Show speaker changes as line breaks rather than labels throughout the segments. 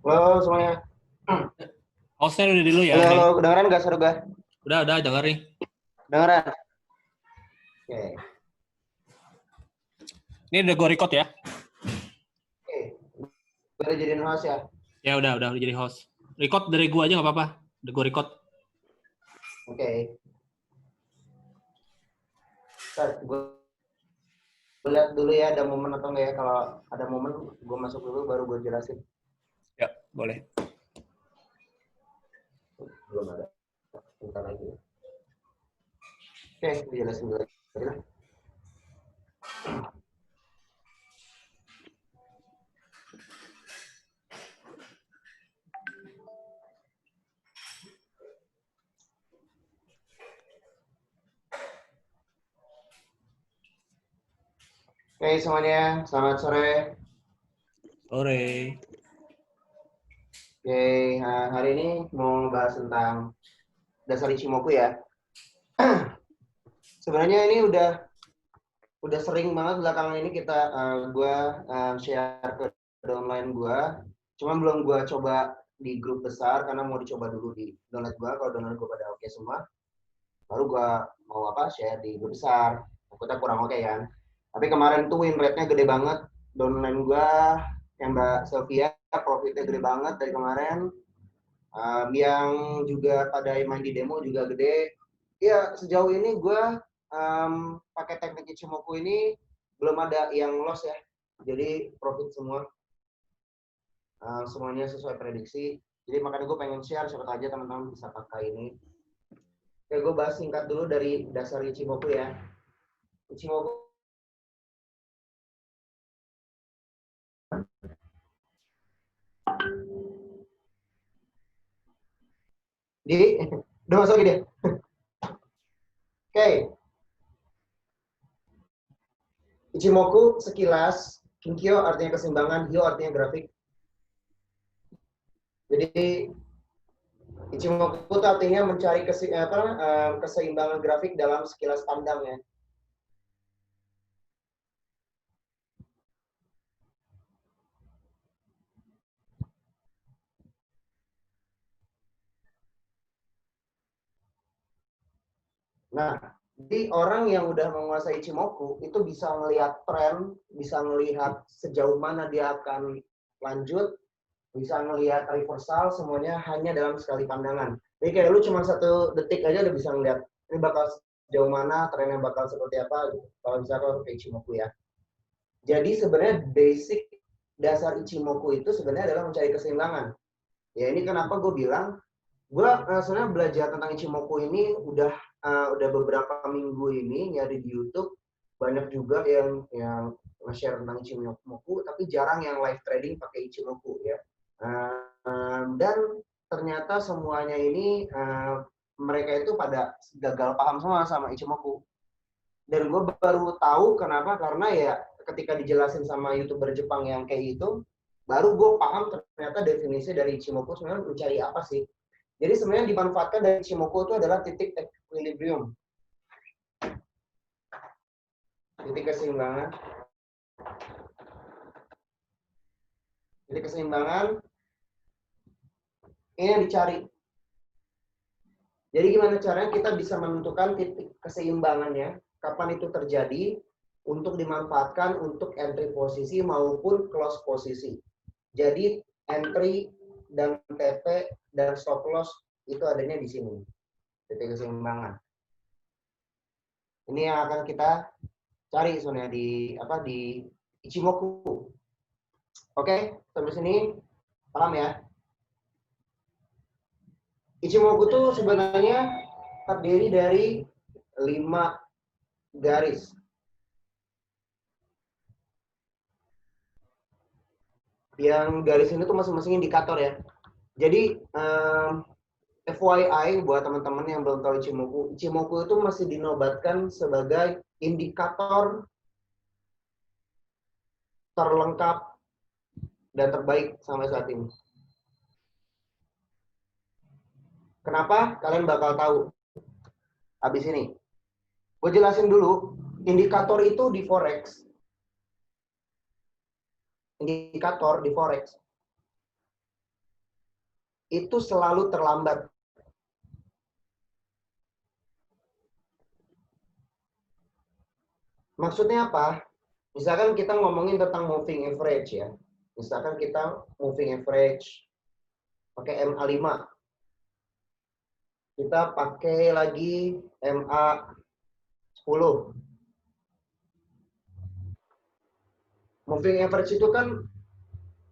Halo semuanya.
Hostnya udah dulu ya
Halo,
ini.
halo, kedengeran nggak Saruga?
Udah denger nih.
Kedengeran? Oke.
Ini udah gue record ya.
Oke. Gue udah jadiin host ya.
Ya udah jadi host. Record dari gue aja nggak apa-apa. Udah gue record.
Oke. Gue lihat dulu ya ada momen atau enggak ya. Kalau ada momen, gue masuk dulu baru gue jelasin.
Ya, boleh.
Belum ada. Bentar lagi. Oke, gue jelasin dulu aja. Oke semuanya, selamat sore.
Sore.
Oke, hari ini mau bahas tentang dasar Ichimoku ya. Sebenarnya ini udah sering banget belakangan ini gue share ke downline gue, cuman belum gue coba di grup besar karena mau dicoba dulu di downline gue. Kalau downline gue pada oke semua, baru gue mau share di grup besar. Takutnya kurang oke kan. Tapi kemarin tuh win rate-nya gede banget. Downline gue yang Mbak Sylvia profitnya gede banget dari kemarin. Yang juga pada main di demo juga gede. Ya sejauh ini gue pakai teknik Ichimoku ini belum ada yang loss ya. Jadi profit semua. Semuanya sesuai prediksi. Jadi makanya gue pengen share, siapa aja teman-teman bisa pakai ini. Oke, gue bahas singkat dulu dari dasar Ichimoku ya. Ichimoku di udah masuk lagi deh. Oke. Ichimoku sekilas, Kinkyo artinya keseimbangan, Hyo artinya grafik. Jadi Ichimoku itu artinya mencari keseimbangan grafik dalam sekilas pandang ya. Nah, jadi orang yang udah menguasai Ichimoku itu bisa melihat tren, bisa melihat sejauh mana dia akan lanjut, bisa melihat reversal, semuanya hanya dalam sekali pandangan. Jadi kayak lu cuma 1 detik aja udah bisa melihat ini bakal sejauh mana, trennya bakal seperti apa gitu. Kalau misalkan kayak Ichimoku ya. Jadi sebenarnya basic dasar Ichimoku itu sebenarnya adalah mencari keseimbangan. Ya ini kenapa gue bilang gue sebenarnya belajar tentang Ichimoku ini udah beberapa minggu ini nyari di YouTube. Banyak juga yang nge-share tentang Ichimoku, tapi jarang yang live trading pakai Ichimoku ya. Dan ternyata semuanya ini mereka itu pada gagal paham semua sama Ichimoku. Dan gue baru tahu kenapa, karena ya ketika dijelasin sama YouTuber Jepang yang kayak itu, baru gue paham ternyata definisi dari Ichimoku sebenarnya mencari apa sih. Jadi sebenarnya dimanfaatkan dari Ichimoku itu adalah titik equilibrium, titik keseimbangan. Titik keseimbangan ini yang dicari. Jadi gimana caranya kita bisa menentukan titik keseimbangannya, kapan itu terjadi, untuk dimanfaatkan untuk entry posisi maupun close posisi. Jadi entry dan TP dan stop loss itu adanya di sini, titik keseimbangan. Ini yang akan kita cari sebenarnya di Ichimoku. Oke, sampai sini paham ya? Ichimoku itu sebenarnya terdiri dari 5 garis. Yang garis ini tuh masing-masing indikator ya. Jadi FYI buat teman-teman yang belum tahu Ichimoku itu masih dinobatkan sebagai indikator terlengkap dan terbaik sampai saat ini. Kenapa? Kalian bakal tahu habis ini. Gue jelasin dulu, indikator itu di Forex. Indikator di Forex itu selalu terlambat. Maksudnya apa? Misalkan kita ngomongin tentang moving average ya. Misalkan kita moving average pakai MA5. Kita pakai lagi MA10. Moving average itu kan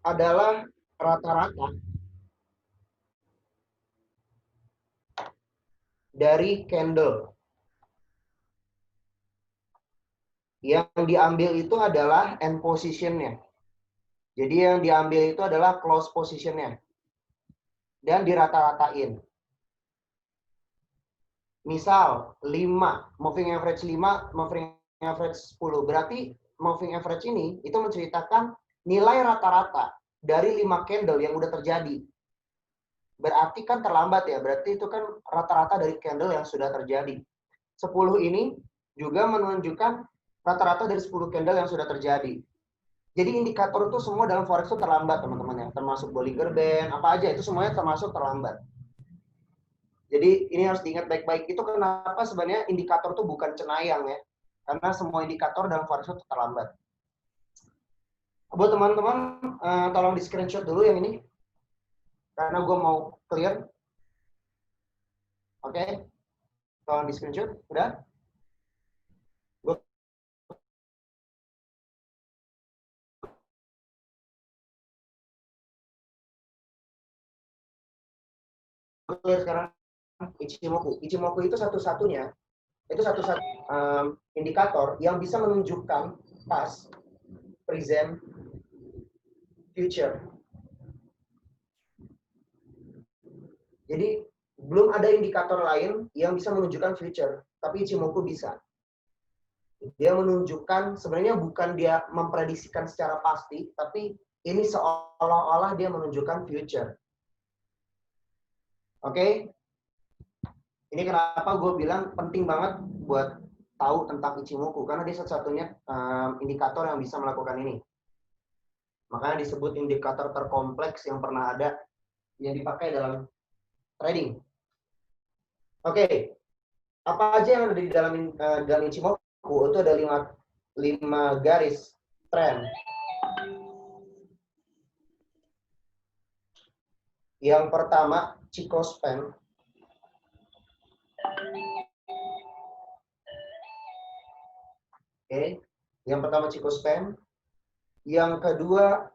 adalah rata-rata dari candle. Yang diambil itu adalah end position-nya. Jadi yang diambil itu adalah close position-nya. Dan dirata-ratain. Misal 5, moving average 5, moving average 10. Berarti moving average ini itu menceritakan nilai rata-rata dari 5 candle yang udah terjadi. Berarti kan terlambat ya. Berarti itu kan rata-rata dari candle yang sudah terjadi. 10 ini juga menunjukkan rata-rata dari 10 candle yang sudah terjadi. Jadi indikator itu semua dalam forex itu terlambat teman-teman ya. Termasuk Bollinger Band, apa aja itu semuanya termasuk terlambat. Jadi ini harus diingat baik-baik. Itu kenapa sebenarnya indikator itu bukan cenayang ya. Karena semua indikator dalam forex itu terlambat. Buat teman-teman, tolong di screenshot dulu yang ini. Karena gue mau clear. Oke. Tolong di screenshot. Udah? Clear sekarang. Ichimoku itu satu-satunya indikator yang bisa menunjukkan past, present, future. Jadi belum ada indikator lain yang bisa menunjukkan future, tapi Ichimoku bisa. Dia menunjukkan sebenarnya bukan dia memprediksikan secara pasti, tapi ini seolah-olah dia menunjukkan future. Oke? Ini kenapa gue bilang penting banget buat tahu tentang Ichimoku, karena dia satu-satunya indikator yang bisa melakukan ini. Makanya disebut indikator terkompleks yang pernah ada yang dipakai dalam trading. Oke. Apa aja yang ada di dalam Ichimoku? Itu ada 5 garis trend. Yang pertama, Chikou span. Oke. Yang pertama Chikou span. Yang kedua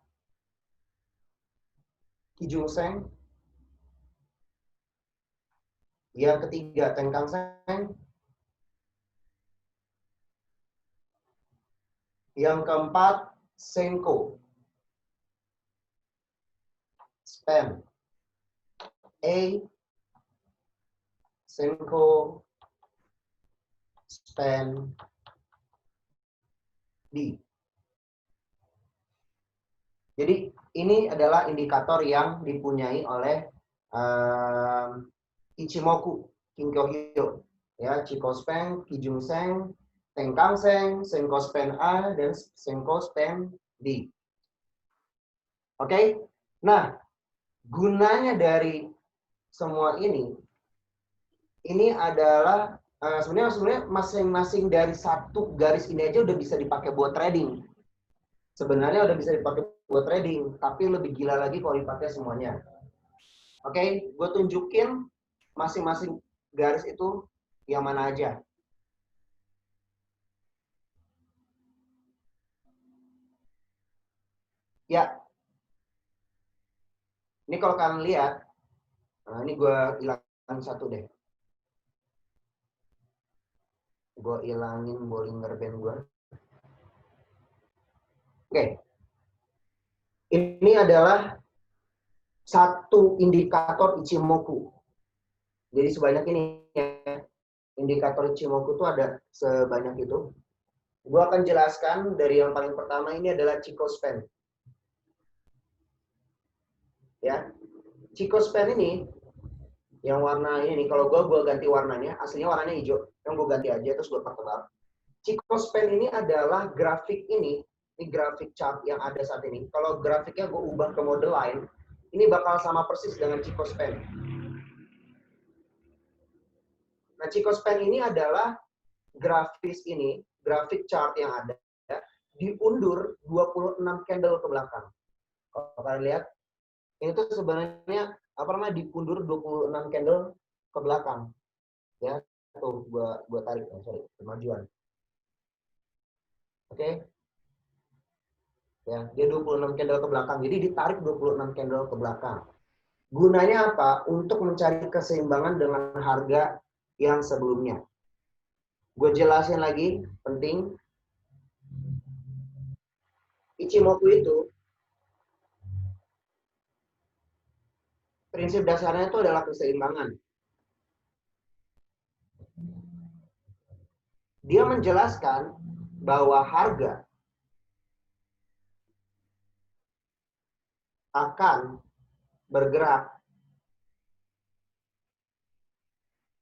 Kijun Seng. Yang ketiga Tenkang Seng. Yang keempat Senko span. A, Senko span D. Jadi ini adalah indikator yang dipunyai oleh Ichimoku, Kinko Hyo, ya, Chikou span, Kijun Seng, Tenkang Seng, Senko span A, dan Senko span D. Oke, nah gunanya dari semua ini adalah sebenarnya masing-masing dari satu garis ini aja udah bisa dipakai buat trading. Sebenarnya udah bisa dipakai buat trading, tapi lebih gila lagi kalau dipakai semuanya. Oke, gue tunjukin masing-masing garis itu yang mana aja. Ya, ini kalau kalian lihat, nah ini gue hilangin satu deh. Gue hilangin Bollinger Band gue. Oke. Ini adalah satu indikator Ichimoku. Jadi sebanyak ini ya. Indikator Ichimoku itu ada sebanyak itu. Gue akan jelaskan dari yang paling pertama ini adalah Chikou span. Ya. Chikou span ini yang warna ini, kalau gue ganti warnanya, aslinya warnanya hijau. Yang gue ganti aja terus gue pertebal. Chikou span ini adalah grafik ini grafik chart yang ada saat ini. Kalau grafiknya gue ubah ke mode line, ini bakal sama persis dengan Chico Span. Nah, Chico Span ini adalah grafis ini, grafik chart yang ada, diundur 26 candle ke belakang. Kalau kalian lihat, ini tuh sebenarnya diundur 26 candle ke belakang. Ya, tuh gua tarik, sorry, kemajuan. Oke. Ya, dia 26 candle ke belakang. Jadi ditarik 26 candle ke belakang. Gunanya apa? Untuk mencari keseimbangan dengan harga yang sebelumnya. Gue jelasin lagi, penting. Ichimoku itu prinsip dasarnya itu adalah keseimbangan. Dia menjelaskan bahwa harga akan bergerak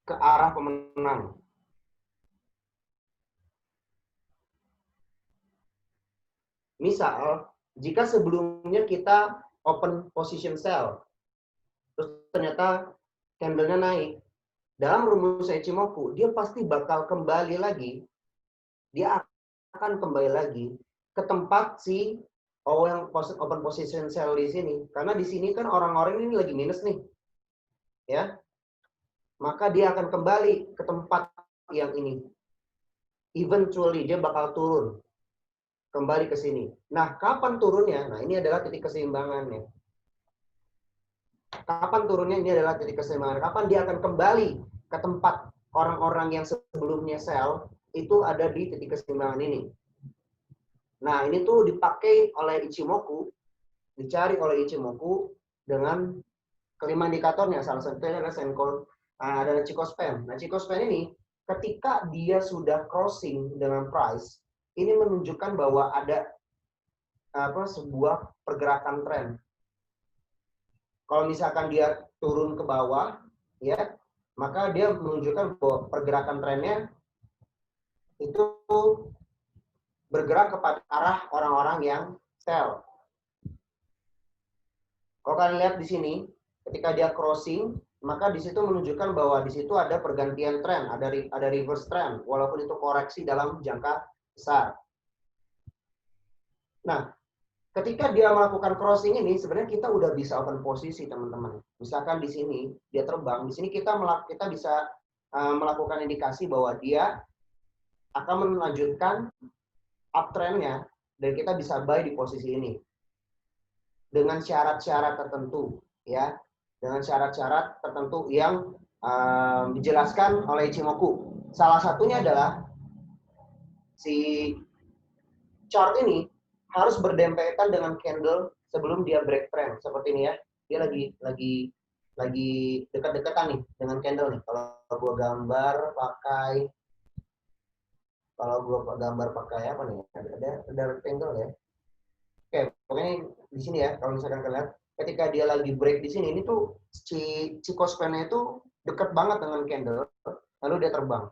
ke arah pemenang. Misal, jika sebelumnya kita open position sell, terus ternyata candle-nya naik, dalam rumus Ichimoku, dia pasti bakal kembali lagi, dia akan kembali lagi ke tempat si yang open position sell di sini. Karena di sini kan orang-orang ini lagi minus nih. Ya. Maka dia akan kembali ke tempat yang ini. Eventually dia bakal turun. Kembali ke sini. Nah, kapan turunnya? Nah, ini adalah titik keseimbangannya. Kapan turunnya? Ini adalah titik keseimbangan. Kapan dia akan kembali ke tempat orang-orang yang sebelumnya sell, itu ada di titik keseimbangan ini. Nah, ini tuh dipakai oleh Ichimoku, dicari oleh Ichimoku dengan kelima indikatornya. Salah satunya adalah Senko, adalah Chico Span. Nah, Chico Span ini ketika dia sudah crossing dengan price, ini menunjukkan bahwa ada sebuah pergerakan tren. Kalau misalkan dia turun ke bawah, ya, maka dia menunjukkan bahwa pergerakan trennya itu bergerak kepada arah orang-orang yang sell. Kalau kalian lihat di sini, ketika dia crossing, maka di situ menunjukkan bahwa di situ ada pergantian tren, ada reverse trend, walaupun itu koreksi dalam jangka besar. Nah, ketika dia melakukan crossing ini, sebenarnya kita udah bisa open posisi, teman-teman. Misalkan di sini dia terbang, di sini kita bisa melakukan indikasi bahwa dia akan melanjutkan uptrendnya dan kita bisa buy di posisi ini dengan syarat-syarat tertentu, ya, dengan syarat-syarat tertentu yang dijelaskan oleh Ichimoku. Salah satunya adalah si chart ini harus berdempetan dengan candle sebelum dia break trend seperti ini ya. Dia lagi dekat-dekatan nih dengan candle nih. Kalau gua gambar pakai apa nih? Ada rectangle ya. Oke, pokoknya di sini ya. Kalau misalkan kalian ketika dia lagi break di sini, ini tuh Chico Span-nya itu dekat banget dengan candle, lalu dia terbang.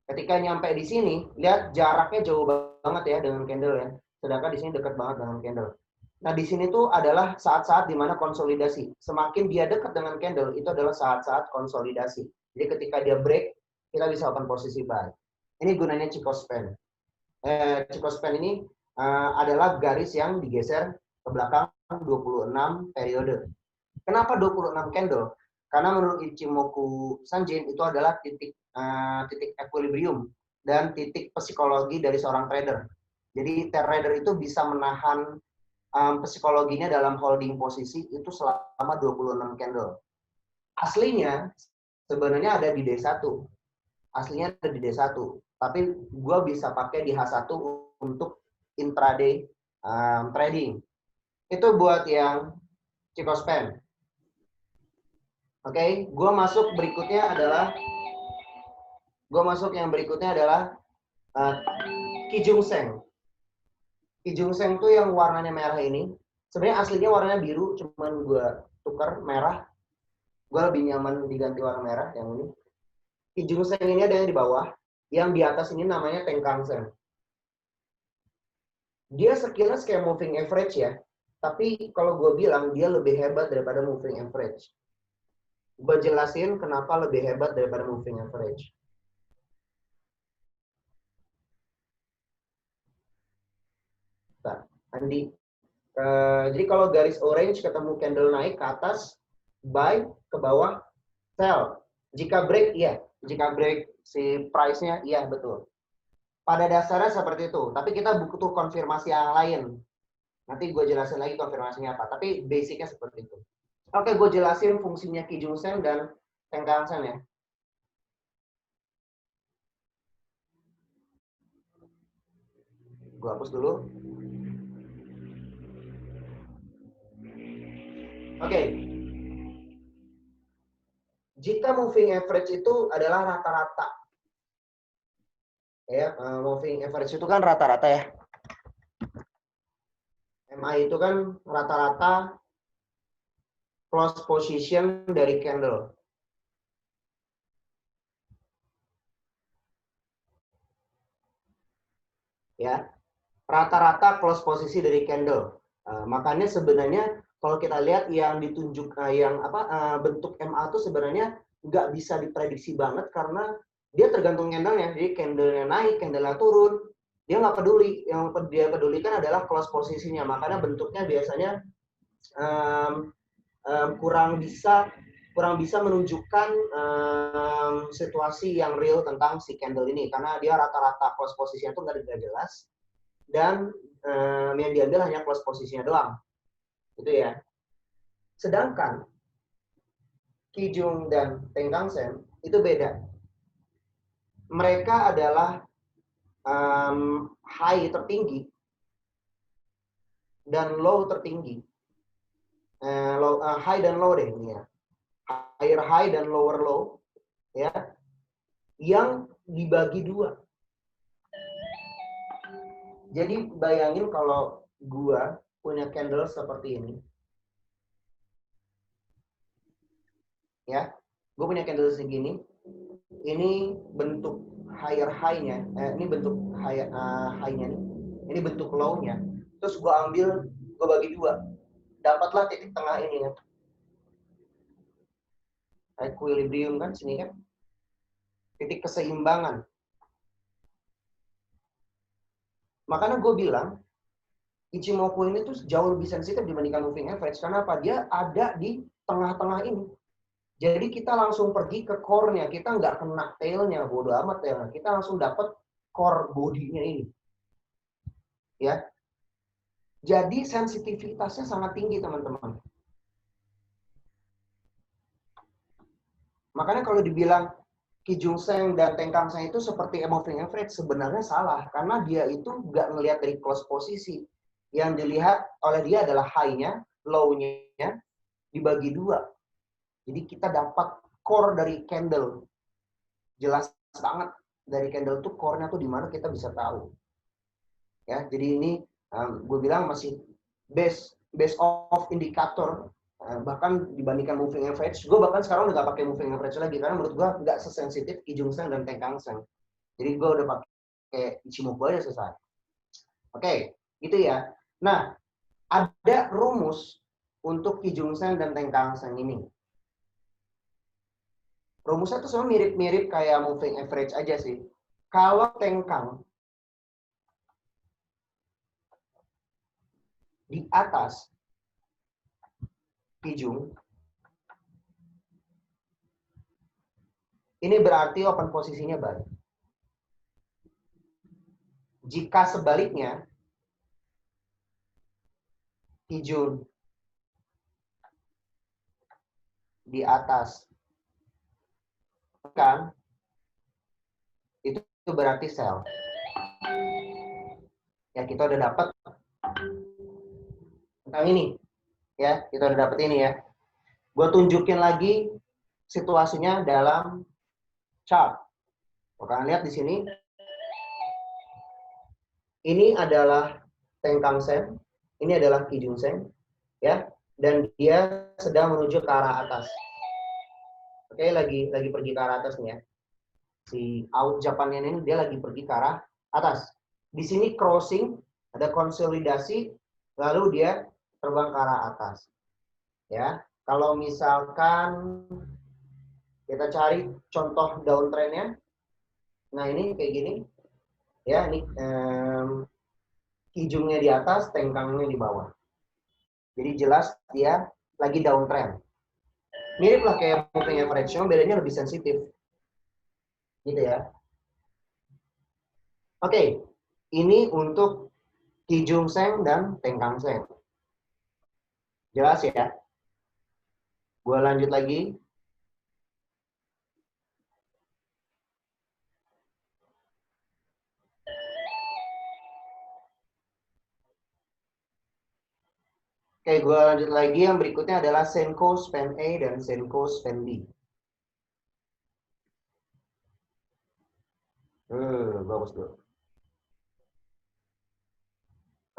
Ketika nyampe di sini, lihat jaraknya jauh banget ya dengan candle ya. Sedangkan di sini dekat banget dengan candle. Nah, di sini tuh adalah saat-saat di mana konsolidasi. Semakin dia dekat dengan candle, itu adalah saat-saat konsolidasi. Jadi ketika dia break, kita bisa open posisi buy. Ini gunanya Chico Span. Chico Span ini adalah garis yang digeser ke belakang 26 periode. Kenapa 26 candle? Karena menurut Ichimoku Sanjin itu adalah titik equilibrium dan titik psikologi dari seorang trader. Jadi trader itu bisa menahan psikologinya dalam holding posisi itu selama 26 candle. Aslinya sebenarnya ada di D1. Aslinya ada di D1. Tapi gue bisa pakai di H1 untuk intraday trading. Itu buat yang Chico Span. Oke, gue masuk yang berikutnya adalah Kijung Seng. Kijung Seng tuh yang warnanya merah ini. Sebenarnya aslinya warnanya biru, cuman gue tukar merah. Gue lebih nyaman diganti warna merah yang ini. Kijung Seng ini ada yang di bawah, yang di atas ini namanya Tengkang Seng. Dia sekilas kayak moving average ya, Tapi kalau gue bilang dia lebih hebat daripada moving average. Gue jelasin kenapa lebih hebat daripada moving average. Nah, Andi, jadi kalau garis orange ketemu candle naik ke atas, buy, ke bawah, sell. Jika break, iya. Jika break si price-nya, iya betul. Pada dasarnya seperti itu. Tapi kita butuh konfirmasi yang lain. Nanti gue jelasin lagi konfirmasinya apa. Tapi basicnya seperti itu. Oke, gue jelasin fungsinya Kijun Sen dan Teng Kang Sen ya. Gue hapus dulu. Oke. Jika moving average itu adalah rata-rata. Ya, moving average itu kan rata-rata ya. MA itu kan rata-rata close position dari candle. Ya, rata-rata close posisi dari candle. Makanya sebenarnya kalau kita lihat yang ditunjuk bentuk MA itu sebenarnya nggak bisa diprediksi banget karena dia tergantung candlenya. Jadi candlenya naik, candlenya turun, dia nggak peduli. Yang dia pedulikan adalah close posisinya. Makanya bentuknya biasanya kurang bisa menunjukkan situasi yang real tentang si candle ini karena dia rata-rata close posisinya itu nggak jelas dan yang diambil hanya close posisinya doang, gitu ya. Sedangkan Kijun dan Teng Kang Sen itu beda. Mereka adalah high tertinggi dan low tertinggi. High dan low deh ini ya. Higher high dan lower low ya. Yang dibagi dua. Jadi bayangin kalau gua punya candle seperti ini. Ya. Gua punya candle segini. Ini bentuk higher high-nya. Ini bentuk high-nya nih. Ini bentuk low-nya. Terus gua ambil, gua bagi dua. Dapatlah titik tengah ini kan. Equilibrium kan sini kan. Titik keseimbangan. Makanya gue bilang Ichimoku ini tuh jauh lebih sensitif dibandingkan moving average. Karena apa? Dia ada di tengah-tengah ini. Jadi kita langsung pergi ke core-nya. Kita nggak kena tail-nya. Bodo amat tail-nya. Kita langsung dapat core body-nya ini. Ya. Jadi sensitivitasnya sangat tinggi, teman-teman. Makanya kalau dibilang Kijun Sen dan Teng Kang Sen itu seperti moving average, sebenarnya salah. Karena dia itu nggak ngelihat dari close posisi. Yang dilihat oleh dia adalah high-nya, low-nya, dibagi dua. Jadi kita dapat core dari candle. Jelas banget dari candle tuh core-nya tuh di mana kita bisa tahu. Ya, jadi ini gue bilang masih base of indikator. Bahkan dibandingkan moving average, gue bahkan sekarang udah gak pakai moving average lagi karena menurut gue nggak sesensitif Kijun Sen dan Teng Kang Sen. Jadi gue udah pakai Ichimoku aja selesai. Oke, gitu ya. Nah, ada rumus untuk Kijun Sen dan Teng Kang Sen ini. Rumusnya tuh semua mirip-mirip kayak moving average aja sih. Kalau Teng Kang di atas Kijun, ini berarti open posisinya baik. Jika sebaliknya, Kijun di atas kan, itu berarti sell. Ya, kita udah dapat tentang ini. Ya, kita udah dapat ini ya. Gue tunjukin lagi situasinya dalam chart. Kalian lihat di sini. Ini adalah Teng Kang Sen, ini adalah Kijun Sen, ya, dan dia sedang menuju ke arah atas. Oke, lagi pergi ke arah atas nih ya. Si out Japannya ini dia lagi pergi ke arah atas. Di sini crossing, ada konsolidasi, lalu dia terbang ke arah atas. Ya, kalau misalkan kita cari contoh downtrendnya, nah ini kayak gini, ya ini kijungnya di atas, tengkangnya di bawah. Jadi jelas dia lagi downtrend. Mirip lah kayak moving average, cuma bedanya lebih sensitif. Gitu ya. Oke, ini untuk Kijung Seng dan Tengkang Seng. Jelas ya? Gua lanjut lagi. Oke, gue lanjut lagi. Yang berikutnya adalah Senko Span A dan Senko Span B. Bagus tuh.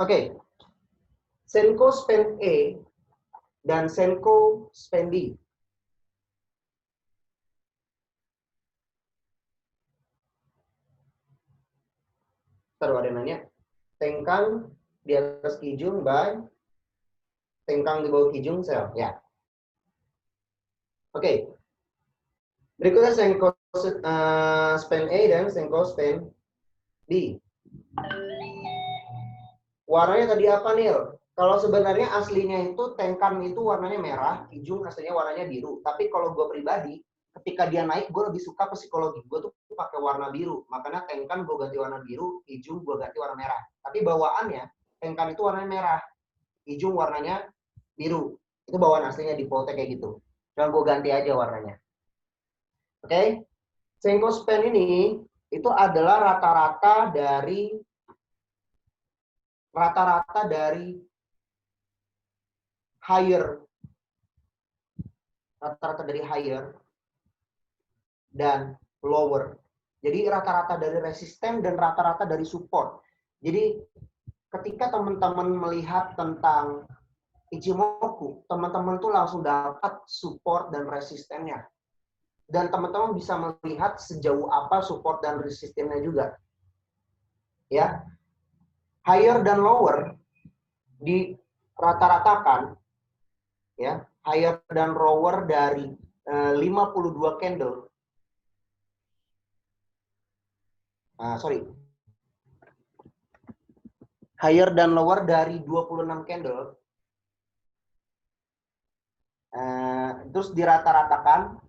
Oke. Senko Span A dan Senko Span B. Taruh ada nanya. Tengkang di atas Kijung by Tengkang di bawah Kijung sel. Ya. Oke. Berikutnya Senko Span A dan Senko Span B. Warnanya tadi apa, Nil? Kalau sebenarnya aslinya itu Tengkang itu warnanya merah, Kijung aslinya warnanya biru. Tapi kalau gue pribadi, ketika dia naik, gue lebih suka psikologi. Gue tuh pakai warna biru. Makanya Tengkang gue ganti warna biru, Kijung gue ganti warna merah. Tapi bawaannya, Tengkang itu warnanya merah, Kijung warnanya biru. Itu bawaan aslinya di Polte kayak gitu. Dan gue ganti aja warnanya. Oke? Senko Span ini itu adalah rata-rata dari higher, rata-rata dari higher dan lower. Jadi rata-rata dari resisten dan rata-rata dari support. Jadi ketika teman-teman melihat tentang Ichimoku, teman-teman tuh langsung dapat support dan resistennya. Dan teman-teman bisa melihat sejauh apa support dan resistennya juga. Ya. Higher dan lower di rata-ratakan, ya, higher dan lower dari 52 candle. Higher dan lower dari 26 candle. Terus dirata-ratakan,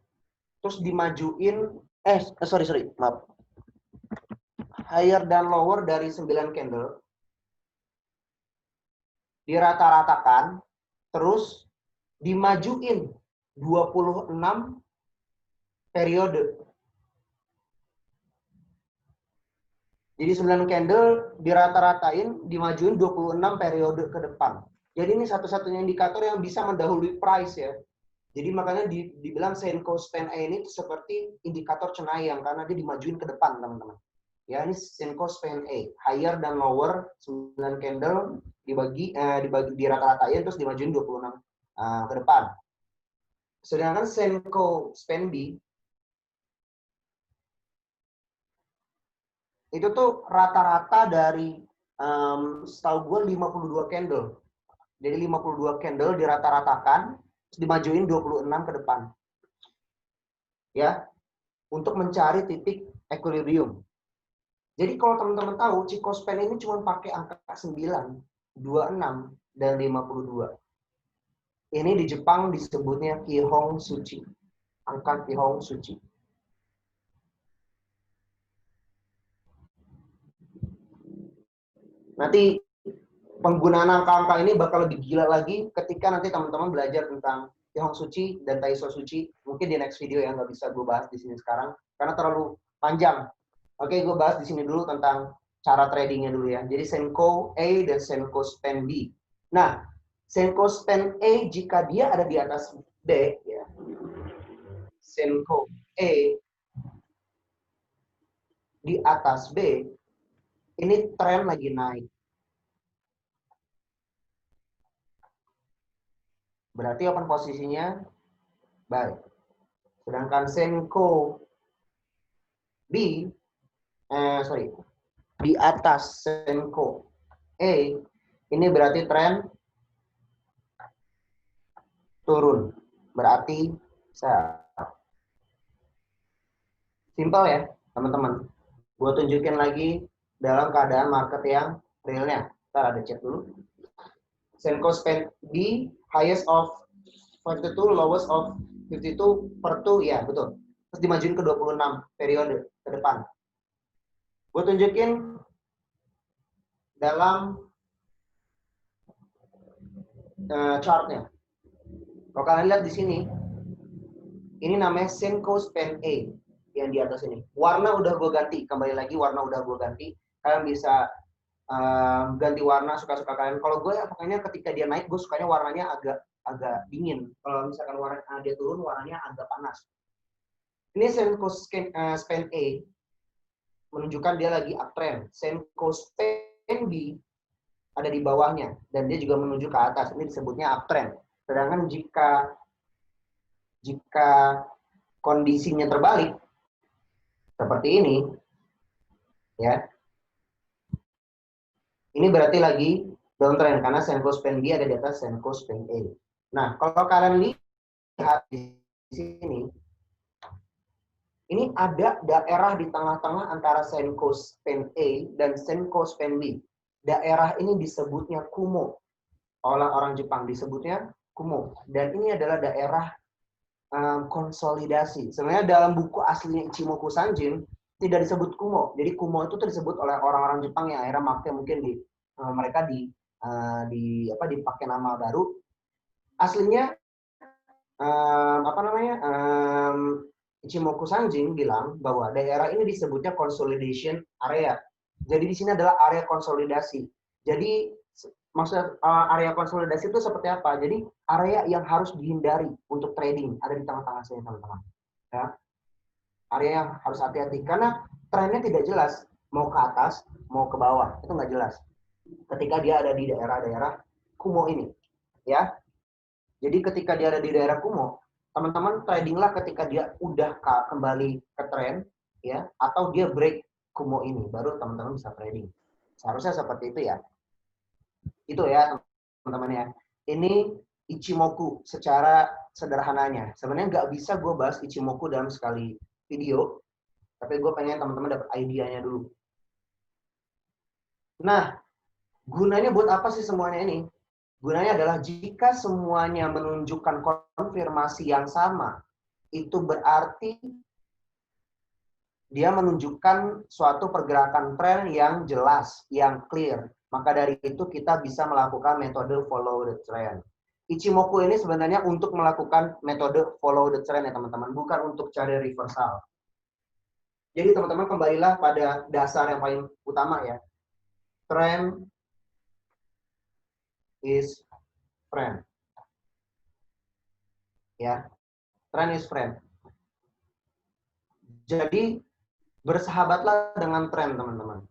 terus dimajuin, maaf. Higher dan lower dari 9 candle. Dirata-ratakan, terus dimajuin 26 periode. Jadi 9 candle dirata-ratain, dimajuin 26 periode ke depan. Jadi ini satu-satunya indikator yang bisa mendahului price ya. Jadi makanya dibilang Senko Span A ini seperti indikator cenayang karena dia dimajuin ke depan, teman-teman. Ya, ini Senko Span A, higher dan lower 9 candle dibagi dirata-ratain terus dimajuin 26 ke depan. Sedangkan Senko Span B itu tuh rata-rata dari setahu gue 52 candle. Jadi 52 candle dirata-ratakan terus dimajuin 26 ke depan. Ya. Untuk mencari titik equilibrium. Jadi kalau teman-teman tahu, Chico Span ini cuma pakai angka 9, 26, dan 52. Ini di Jepang disebutnya Kihong Suchi. Angka Kihong Suchi. Nanti penggunaan angka-angka ini bakal lebih gila lagi ketika nanti teman-teman belajar tentang Kihong Suchi dan Taiso Suchi. Mungkin di next video yang nggak bisa gue bahas di sini sekarang karena terlalu panjang. Oke, gue bahas di sini dulu tentang cara tradingnya dulu ya. Jadi Senko A dan Senko Span B. Nah, Senko Span A jika dia ada di atas B, ya. Senko A di atas B, ini tren lagi naik. Berarti open posisinya baik. Sedangkan Senko B, di atas Senko A, ini berarti tren turun. Berarti sell. Simple ya, teman-teman. Gue tunjukin lagi dalam keadaan market yang realnya. Ntar ada chat dulu. Senko Span B, highest of 52, lowest of 52 per 2, ya betul. Terus dimajuin ke 26 periode ke depan. Gue tunjukin dalam chartnya. Kalau kalian lihat di sini, ini namanya Senko Span A yang di atas ini. Warna udah gue ganti, kembali lagi warna udah gue ganti. Kalian bisa ganti warna suka-suka kalian. Kalau gue pokoknya ketika dia naik, gue sukanya warnanya agak dingin. Kalau misalkan warna dia turun, warnanya agak panas. Ini Senko Span A menunjukkan dia lagi uptrend. Senko Span B ada di bawahnya dan dia juga menuju ke atas. Ini disebutnya uptrend. Sedangkan jika kondisinya terbalik seperti ini, ya, ini berarti lagi downtrend karena Senko Span B ada di atas Senko Span A. Nah, kalau kalian lihat di sini, ini ada daerah di tengah-tengah antara Senko Span A dan Senko Span B. Daerah ini disebutnya Kumo. Oleh orang Jepang disebutnya Kumo. Dan ini adalah daerah konsolidasi. Sebenarnya dalam buku aslinya Ichimoku Sanjin tidak disebut Kumo. Jadi Kumo itu disebut oleh orang-orang Jepang yang akhirnya pakai mungkin mereka dipakai nama baru. Aslinya Ichimoku Sanjin bilang bahwa daerah ini disebutnya consolidation area. Jadi di sini adalah area konsolidasi. Jadi maksud area konsolidasi itu seperti apa? Jadi area yang harus dihindari untuk trading ada di tengah-tengah sini teman-teman. Ya. Area yang harus hati-hati karena trennya tidak jelas mau ke atas mau ke bawah itu nggak jelas. Ketika dia ada di daerah-daerah Kumo ini, ya. Jadi ketika dia ada di daerah Kumo, teman-teman tradinglah ketika dia udah kembali ke tren, ya, atau dia break Kumo ini, baru teman-teman bisa trading. Seharusnya seperti itu ya. Itu ya teman-teman ya. Ini Ichimoku secara sederhananya. Sebenarnya nggak bisa gue bahas Ichimoku dalam sekali video, tapi gue pengen teman-teman dapat idenya dulu. Nah, gunanya buat apa sih semuanya ini? Gunanya adalah jika semuanya menunjukkan konfirmasi yang sama, itu berarti dia menunjukkan suatu pergerakan tren yang jelas, yang clear. Maka dari itu kita bisa melakukan metode follow the trend. Ichimoku ini sebenarnya untuk melakukan metode follow the trend ya teman-teman, bukan untuk cari reversal. Jadi teman-teman kembalilah pada dasar yang paling utama ya. Trend is friend. Ya, trend is friend. Jadi bersahabatlah dengan tren teman-teman.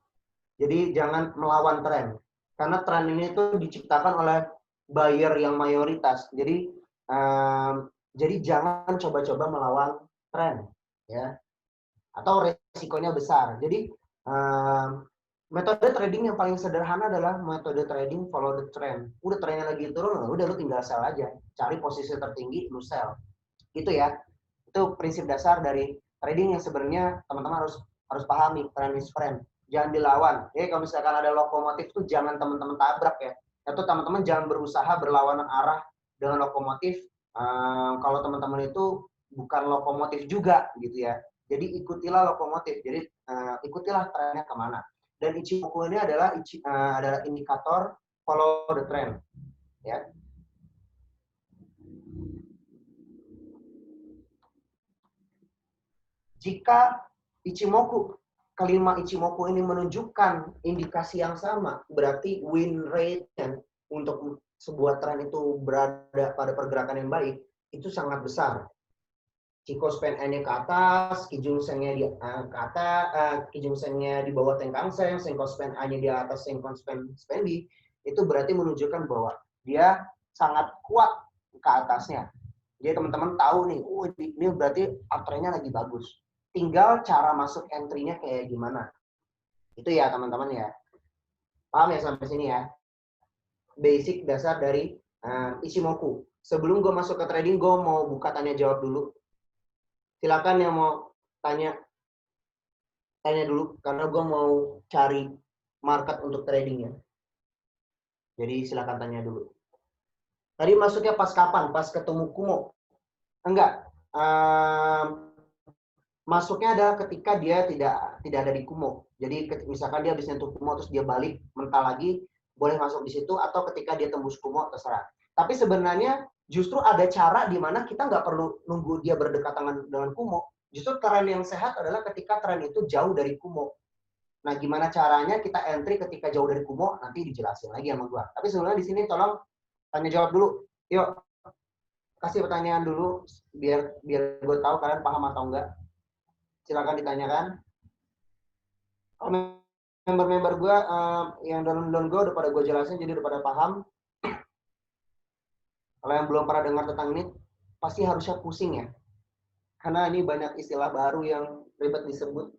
Jadi jangan melawan tren. Karena tren ini tuh diciptakan oleh buyer yang mayoritas. Jadi jangan coba-coba melawan tren, ya. Atau resikonya besar. Jadi metode trading yang paling sederhana adalah metode trading follow the trend. Udah trennya lagi turun, udah lu tinggal sell aja. Cari posisi tertinggi, lu sell. Gitu ya. Itu prinsip dasar dari trading yang sebenarnya teman-teman harus pahami. Trend is friend. Jangan dilawan. Jadi kalau misalkan ada lokomotif tuh jangan teman-teman tabrak ya. Atau teman-teman jangan berusaha berlawanan arah dengan lokomotif. Kalau teman-teman itu bukan lokomotif juga gitu ya. Jadi ikutilah lokomotif. Jadi ikutilah trennya kemana. Dan Ichimoku ini adalah indikator follow the trend. Ya. Jika kelima Ichimoku ini menunjukkan indikasi yang sama, berarti win rate untuk sebuah tren itu berada pada pergerakan yang baik, itu sangat besar. Chikou Span N-nya ke atas, Kijun Sen-nya di Kijun Sen-nya di bawah Tenkan Sen, Senko Span A-nya di atas Senko Span B, itu berarti menunjukkan bahwa dia sangat kuat ke atasnya. Jadi teman-teman tahu nih, ini berarti uptrend-nya lagi bagus. Tinggal cara masuk entry-nya kayak gimana. Itu ya teman-teman ya. Paham ya sampai sini ya? Basic dasar dari Ichimoku. sebelum gue masuk ke trading, gue mau buka tanya jawab dulu. Silakan yang mau tanya dulu, karena gue mau cari market untuk trading ya. Jadi silakan tanya dulu. Tadi masuknya pas kapan? Pas ketemu Kumo? Enggak. Masuknya adalah ketika dia tidak ada di Kumo. Jadi misalkan dia habis nyentuh Kumo terus dia balik mental lagi, boleh masuk di situ, atau ketika dia tembus Kumo, terserah. Tapi sebenarnya justru ada cara di mana kita nggak perlu nunggu dia berdekatan dengan Kumo. Justru tren yang sehat adalah ketika tren itu jauh dari Kumo. Nah, gimana caranya kita entry ketika jauh dari Kumo, nanti dijelasin lagi sama gua. Tapi sebenarnya di sini tolong tanya jawab dulu. Yuk, kasih pertanyaan dulu biar gue tahu kalian paham atau enggak. Silakan ditanyakan. Kalau member-member gue yang download gue udah pada gue jelasin, jadi udah pada paham. Kalau yang belum pernah dengar tentang ini, pasti harusnya pusing ya. Karena ini banyak istilah baru yang ribet disebut.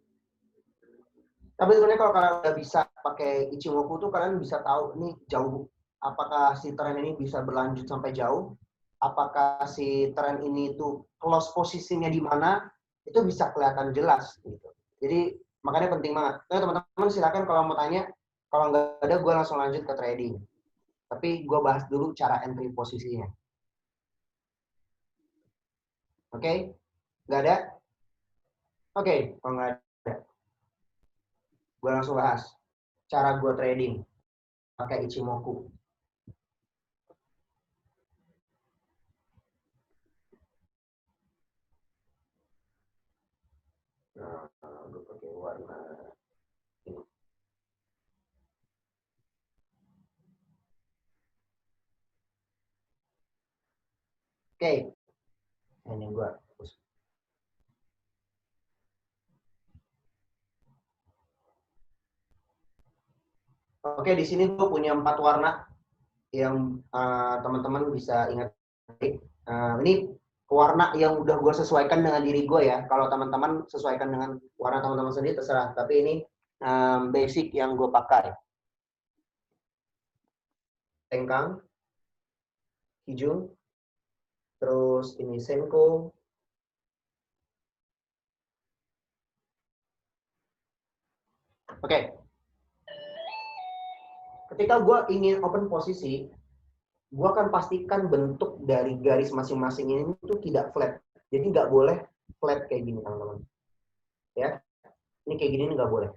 Tapi sebenarnya kalau kalian udah bisa pakai Ichimoku tuh kalian bisa tahu ini jauh. Apakah si tren ini bisa berlanjut sampai jauh? Apakah si tren ini tuh close posisinya di mana? Itu bisa kelihatan jelas gitu. Jadi makanya penting banget. Nah, teman-teman silakan kalau mau tanya. Kalau nggak ada, gue langsung lanjut ke trading. Tapi gue bahas dulu cara entry posisinya. Oke? Nggak ada? Oke, kalau nggak ada, gue langsung bahas cara gue trading pakai Ichimoku. Nah, gue pakai warna ini. Oke, ini gue hapus. Oke, di sini gue punya 4 warna yang teman-teman bisa ingat. Ini warna yang udah gue sesuaikan dengan diri gue ya. Kalau teman-teman sesuaikan dengan warna teman-teman sendiri terserah. Tapi ini basic yang gue pakai. Tengkang, hijau, terus ini Senko. Oke. Ketika gue ingin open posisi, gue akan pastikan bentuk dari garis masing-masing ini itu tidak flat. Jadi nggak boleh flat kayak gini, teman-teman. Ya, ini kayak gini nggak boleh.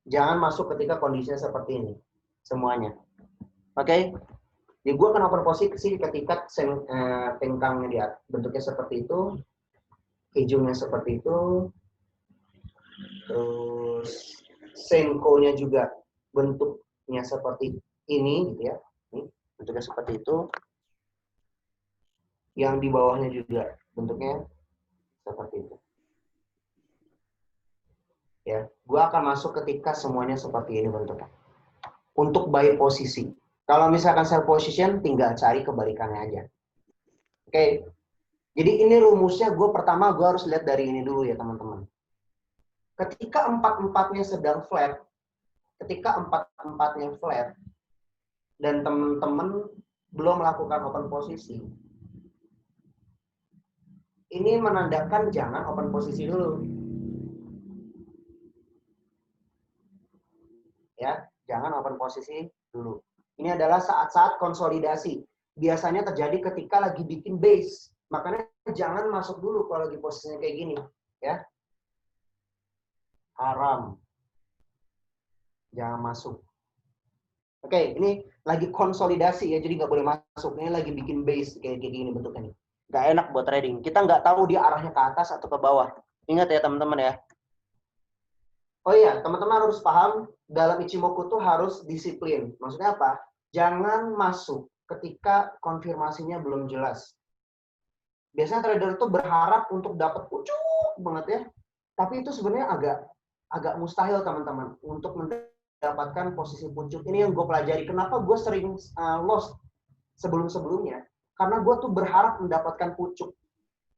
Jangan masuk ketika kondisinya seperti ini, semuanya. Oke? Jadi gue akan open posisi ketika tengkangnya dia bentuknya seperti itu, hijaunya seperti itu, terus senko-nya juga bentuknya seperti ini, gitu ya. Ini bentuknya seperti itu. Yang di bawahnya juga bentuknya seperti itu. Ya, gue akan masuk ketika semuanya seperti ini bentuknya. Untuk buy posisi. Kalau misalkan sell position, tinggal cari kebalikannya aja. Oke. Jadi ini rumusnya pertama gue harus lihat dari ini dulu ya teman-teman. Ketika empat-empatnya sedang flat, dan teman-teman belum melakukan open posisi, ini menandakan jangan open posisi dulu. Ya, jangan open posisi dulu. Ini adalah saat-saat konsolidasi. Biasanya terjadi ketika lagi bikin base. Makanya jangan masuk dulu kalau lagi posisinya kayak gini, ya. Haram. Jangan masuk. Oke, ini lagi konsolidasi ya, jadi nggak boleh masuk. Ini lagi bikin base kayak gini bentuknya nih. Nggak enak buat trading. Kita nggak tahu dia arahnya ke atas atau ke bawah. Ingat ya teman-teman ya. Oh iya, teman-teman harus paham dalam Ichimoku tuh harus disiplin. Maksudnya apa? Jangan masuk ketika konfirmasinya belum jelas. Biasanya trader itu berharap untuk dapat pucuk banget ya. Tapi itu sebenarnya agak mustahil teman-teman untuk mendapatkan posisi pucuk. Ini yang gue pelajari. Kenapa gue sering lost sebelum-sebelumnya? Karena gue tuh berharap mendapatkan pucuk.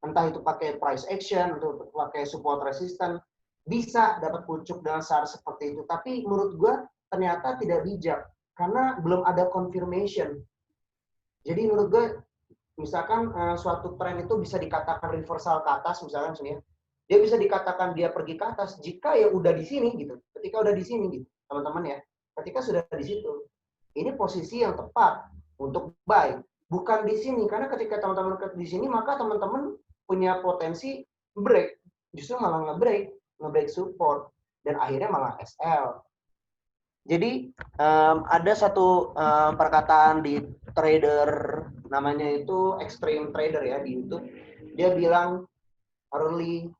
Entah itu pakai price action, atau pakai support resistance. Bisa dapat pucuk dengan cara seperti itu. Tapi menurut gue ternyata tidak bijak. Karena belum ada confirmation. Jadi menurut gue, misalkan suatu tren itu bisa dikatakan reversal ke atas, misalkan ya, dia bisa dikatakan dia pergi ke atas jika ya udah di sini gitu. Ketika udah di sini gitu, teman-teman ya. Ketika sudah di situ, ini posisi yang tepat untuk buy. Bukan di sini, karena ketika teman-teman di sini, maka teman-teman punya potensi break. Justru malah nge-break support. Dan akhirnya malah SL. Jadi ada satu perkataan di trader, namanya itu Extreme Trader ya di YouTube. Dia bilang early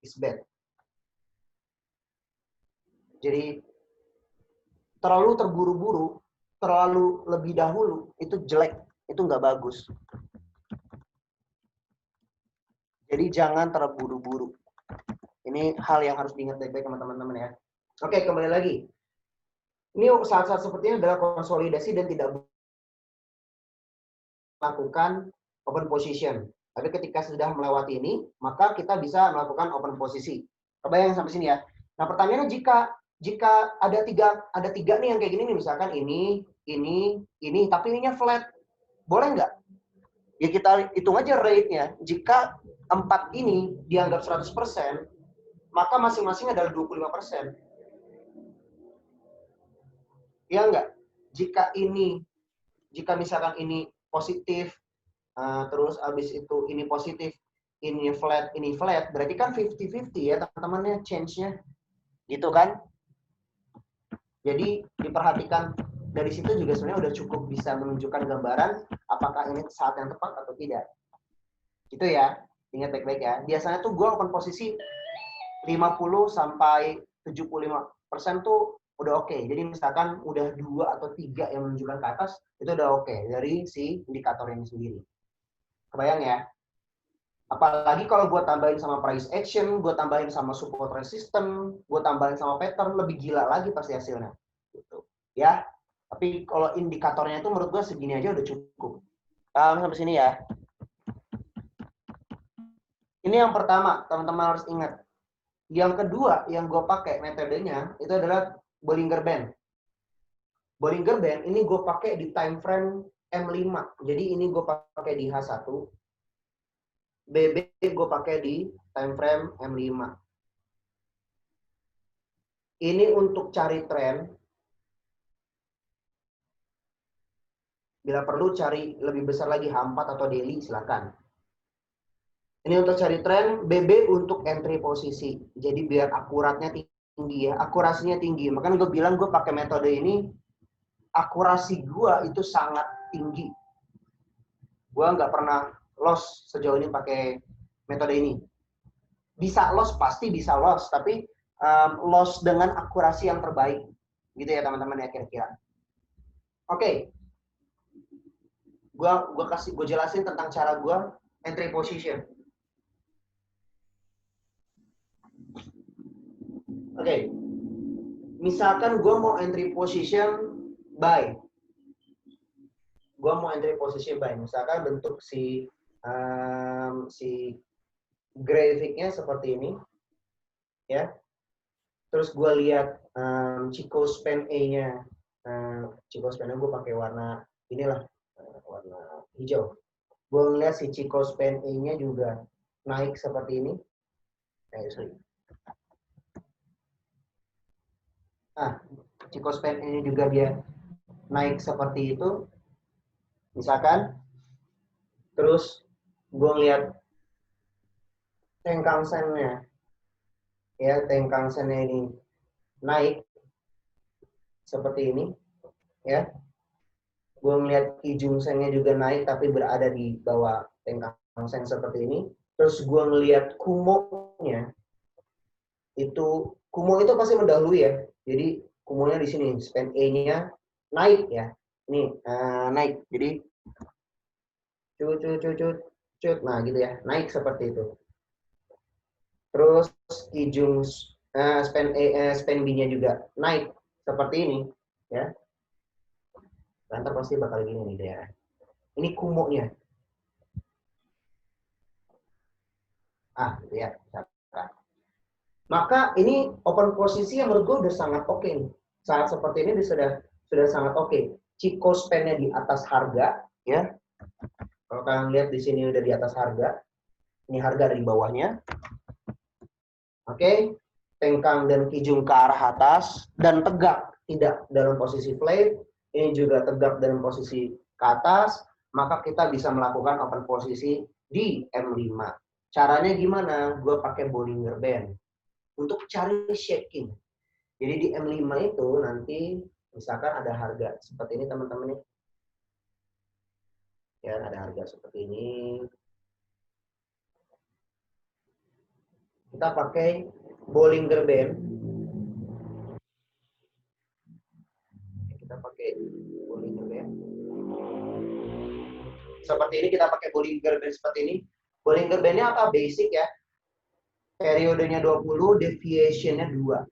is bad. Jadi terlalu terburu-buru, terlalu lebih dahulu itu jelek, itu nggak bagus. Jadi jangan terburu-buru. Ini hal yang harus diingat baik-baik teman-teman ya. Oke, kembali lagi. Ini saat-saat seperti ini adalah konsolidasi dan tidak melakukan open position. Tapi ketika sudah melewati ini, maka kita bisa melakukan open posisi. Kebayang sampai sini ya. Nah, pertanyaannya jika ada tiga nih yang kayak gini nih, misalkan ini, tapi ininya flat, boleh nggak? Ya kita hitung aja rate-nya. Jika 4 ini dianggap 100%, maka masing-masing adalah 25%. Ya nggak? Jika misalkan ini positif, terus abis itu ini positif, ini flat, berarti kan 50-50 ya teman-temannya change-nya. Gitu kan? Jadi diperhatikan dari situ juga sebenarnya udah cukup bisa menunjukkan gambaran apakah ini saat yang tepat atau tidak. Gitu ya. Ingat baik-baik ya. Biasanya tuh gue open posisi 50 sampai 75% tuh udah oke. Jadi misalkan udah 2 atau 3 yang menunjukkan ke atas, itu udah oke dari si indikator ini sendiri. Kebayang ya? Apalagi kalau gue tambahin sama price action, gue tambahin sama support resistance, gue tambahin sama pattern, lebih gila lagi pasti hasilnya. Gitu. Ya, tapi kalau indikatornya itu menurut gue segini aja udah cukup. Paham sampai sini ya? Ini yang pertama, teman-teman harus ingat. Yang kedua, yang gue pakai metodenya, itu adalah Bollinger Band. Bollinger Band ini gue pakai di time frame M5. Jadi ini gue pakai di H1. BB gue pakai di time frame M5. Ini untuk cari tren. Bila perlu cari lebih besar lagi H4 atau daily, silakan. Ini untuk cari tren, BB untuk entry posisi. Jadi biar akuratnya tinggi ya, akurasinya tinggi. Makanya gue bilang gue pakai metode ini, akurasi gue itu sangat tinggi. Gue nggak pernah loss sejauh ini pakai metode ini. Bisa loss, pasti bisa loss, tapi loss dengan akurasi yang terbaik. Gitu ya teman-teman ya kira-kira. Oke. Gue jelasin tentang cara gue entry position. Oke. Misalkan gue mau entry position buy. Gue mau entry position buy. Misalkan bentuk si grafiknya seperti ini. Ya. Terus gue lihat Chico Span A-nya. Chico Span-nya gue pakai warna inilah. Warna hijau. Gue ngeliat si Chico Span A-nya juga naik seperti ini. Chico Span ini juga dia naik seperti itu. Misalkan. Terus gue ngeliat Tengkang Sen-nya. Ya, Tengkang Sen-nya ini naik seperti ini. Ya. Gue ngeliat Kijung Sen-nya juga naik tapi berada di bawah Tengkang Sen seperti ini. Terus gue ngeliat Kumo-nya. Kumo itu pasti mendahului ya. Jadi Kumo-nya di sini, span A-nya naik ya. Ini naik. Jadi cut. Nah, gitu ya. Naik seperti itu. Terus Kijung span B-nya juga naik seperti ini ya. Nanti pasti bakal gini nih dia. Ini Kumo-nya. Gitu ya. Maka ini open posisi yang menurut gue udah sangat oke nih. Saat seperti ini sudah sangat oke. Chico span-nya di atas harga, ya. Kalau kalian lihat di sini udah di atas harga, ini harga dari bawahnya. Oke, tengkang dan kijung ke arah atas dan tegak, tidak dalam posisi flat. Ini juga tegak dalam posisi ke atas, maka kita bisa melakukan open posisi di M5. Caranya gimana? Gue pakai Bollinger Band untuk cari shaking. Jadi di M5 itu nanti misalkan ada harga seperti ini teman-teman nih. Ya, ada harga seperti ini. Kita pakai Bollinger Band. Kita pakai Bollinger Band. Seperti ini kita pakai Bollinger Band seperti ini. Bollinger Band-nya apa? Basic ya. Periodenya 20, deviation-nya 2.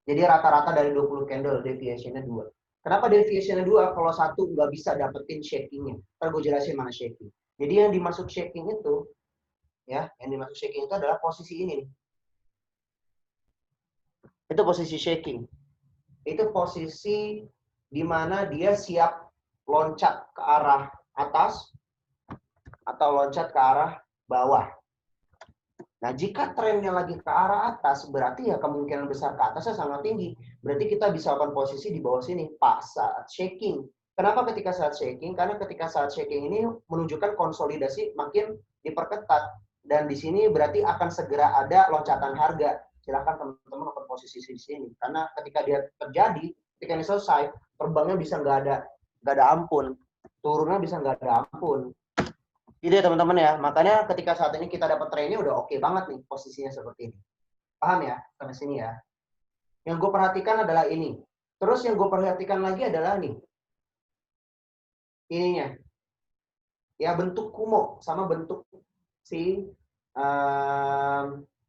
Jadi rata-rata dari 20 candle, deviation-nya 2. Kenapa deviation-nya 2? Kalau satu nggak bisa dapetin shaking-nya. Ntar gue jelasin mana shaking. Jadi yang dimaksud shaking itu, ya, yang dimaksud shaking itu adalah posisi ini nih. Itu posisi shaking. Itu posisi di mana dia siap loncat ke arah atas atau loncat ke arah bawah. Nah, jika trennya lagi ke arah atas, berarti ya kemungkinan besar ke atasnya sangat tinggi. Berarti kita bisa akan posisi di bawah sini pas saat shaking. Kenapa ketika saat shaking? Karena ketika saat shaking ini menunjukkan konsolidasi makin diperketat. Dan di sini berarti akan segera ada loncatan harga. Silakan teman-teman akan posisi di sini. Karena ketika dia terjadi, ketika ini selesai, terbangnya bisa nggak ada ampun. Turunnya bisa nggak ada ampun. Gitu ya teman-teman ya. Makanya ketika saat ini kita dapat trennya udah oke banget nih posisinya seperti ini. Paham ya? Sampai sini ya. Yang gue perhatikan adalah ini. Terus yang gue perhatikan lagi adalah nih. Ininya. Ya bentuk kumo sama bentuk si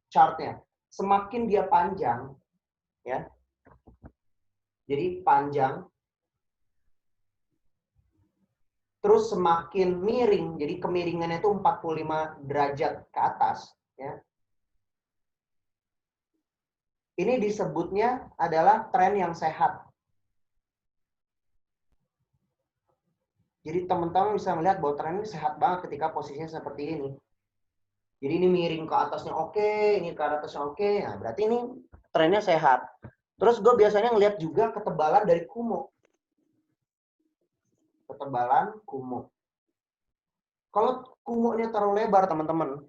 chartnya. Semakin dia panjang, ya. Jadi panjang. Terus semakin miring, jadi kemiringannya itu 45 derajat ke atas. Ya. Ini disebutnya adalah tren yang sehat. Jadi teman-teman bisa melihat bahwa tren ini sehat banget ketika posisinya seperti ini. Jadi ini miring ke atasnya oke, ini ke atasnya oke. Nah, berarti ini trennya sehat. Terus gue biasanya ngelihat juga ketebalan dari kumo. Ketebalan kumo. Kalau kumonya terlalu lebar, teman-teman,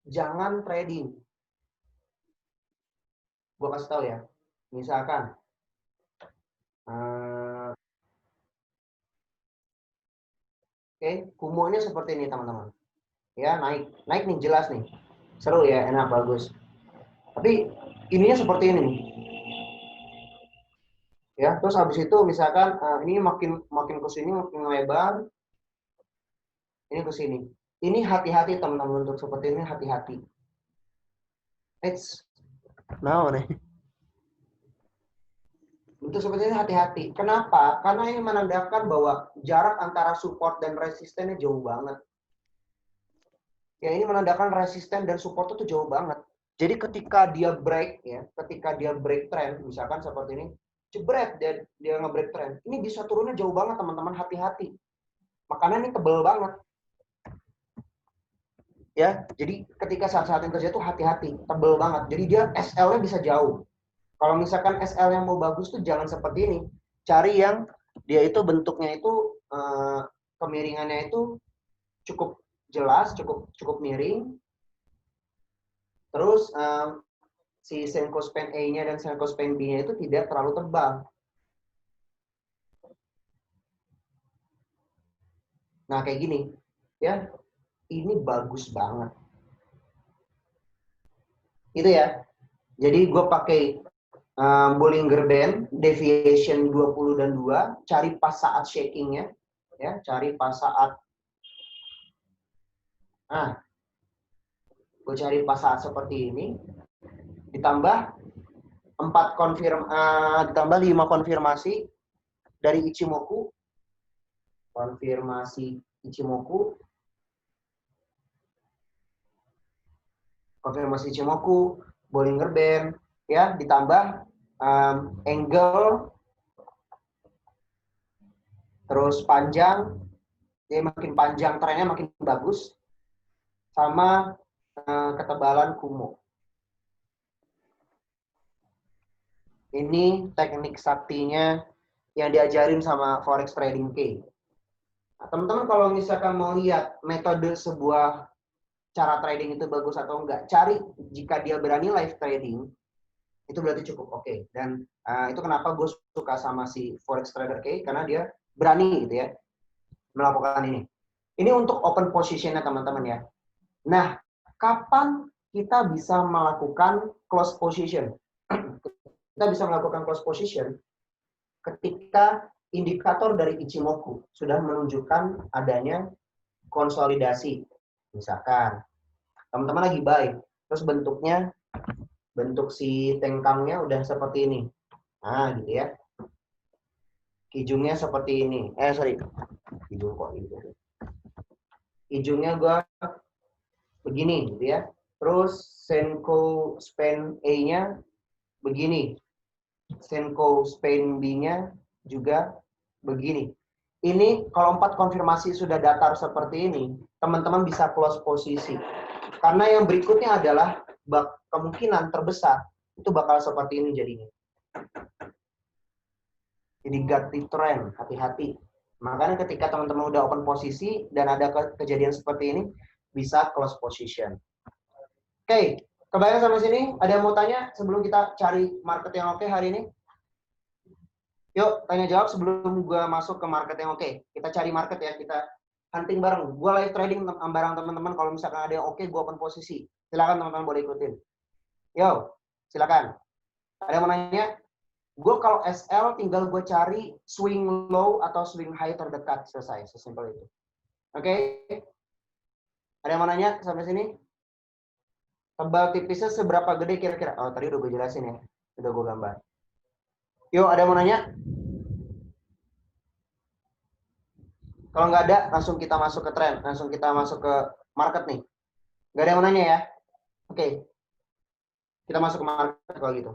jangan trading. Gue kasih tahu ya. Misalkan, oke, kumonya seperti ini, teman-teman. Ya, naik nih, jelas nih. Seru ya, enak, bagus. Tapi ininya seperti ini nih. Ya, terus habis itu misalkan ini makin ke sini makin lebar. Ini ke sini. Ini hati-hati teman-teman untuk seperti ini hati-hati. Nah, nih. Untuk seperti ini hati-hati. Kenapa? Karena ini menandakan bahwa jarak antara support dan resistennya jauh banget. Ya, ini menandakan resisten dan support itu jauh banget. Jadi ketika dia break ya, ketika dia break trend, misalkan seperti ini, jebret dia nge-break trend. Ini bisa turunnya jauh banget, teman-teman, hati-hati. Makanya ini tebel banget. Ya, jadi ketika saat-saat yang kerja itu hati-hati, tebel banget. Jadi dia SL-nya bisa jauh. Kalau misalkan SL yang mau bagus tuh jangan seperti ini. Cari yang dia itu bentuknya itu kemiringannya itu cukup jelas, cukup miring. Terus si Senko span A-nya dan Senko span B-nya itu tidak terlalu tebal. Nah, kayak gini. Ya, ini bagus banget. Itu ya. Jadi gue pakai Bollinger Band, deviation 20 dan 2, cari pas saat shakingnya. Ya, cari pas saat. Nah, gue cari pas saat seperti ini. Ditambah 5 konfirmasi dari Ichimoku. Konfirmasi Ichimoku. Konfirmasi Ichimoku, Bollinger Band, ya, ditambah angle terus panjang, dia makin panjang trennya makin bagus, sama ketebalan Kumo. Ini teknik saktinya yang diajarin sama Forex Trading K. Nah, teman-teman kalau misalkan mau lihat metode sebuah cara trading itu bagus atau enggak, cari jika dia berani live trading, itu berarti cukup oke. Dan itu kenapa gue suka sama si Forex Trader K, karena dia berani gitu ya melakukan ini. Ini untuk open position-nya teman-teman ya. Nah, kapan kita bisa melakukan close position? Kita bisa melakukan close position ketika indikator dari Ichimoku sudah menunjukkan adanya konsolidasi. Misalkan teman-teman lagi buy, terus bentuk si tengkangnya udah seperti ini. Nah, gitu ya. Kijungnya seperti ini. Kijung kok gitu. Kijungnya gua begini gitu ya. Terus Senko Span A-nya begini. Senko Span B-nya juga begini. Ini kalau 4 konfirmasi sudah datar seperti ini, teman-teman bisa close posisi. Karena yang berikutnya adalah kemungkinan terbesar itu bakal seperti ini jadinya. Jadi ganti tren, hati-hati. Makanya ketika teman-teman udah open posisi dan ada kejadian seperti ini, bisa close position. Oke, kebayang sampai sini? Ada yang mau tanya sebelum kita cari market yang oke hari ini? Yuk, tanya jawab sebelum gue masuk ke market yang oke. Kita cari market ya, kita hunting bareng. Gue live trading bareng teman-teman. Kalau misalkan ada yang oke, gue open posisi. Silakan teman-teman boleh ikutin. Yo, silakan. Ada yang mau nanya? Gue kalau SL tinggal gue cari swing low atau swing high terdekat, selesai, sesimpel itu. Oke? Ada yang mau nanya sampai sini? Tebal tipisnya seberapa gede kira-kira? Oh, tadi udah gue jelasin ya. Udah gue gambar. Yuk, ada yang mau nanya? Kalau nggak ada, langsung kita masuk ke tren. Langsung kita masuk ke market nih. Nggak ada yang mau nanya ya? Oke. Kita masuk ke market kalau gitu.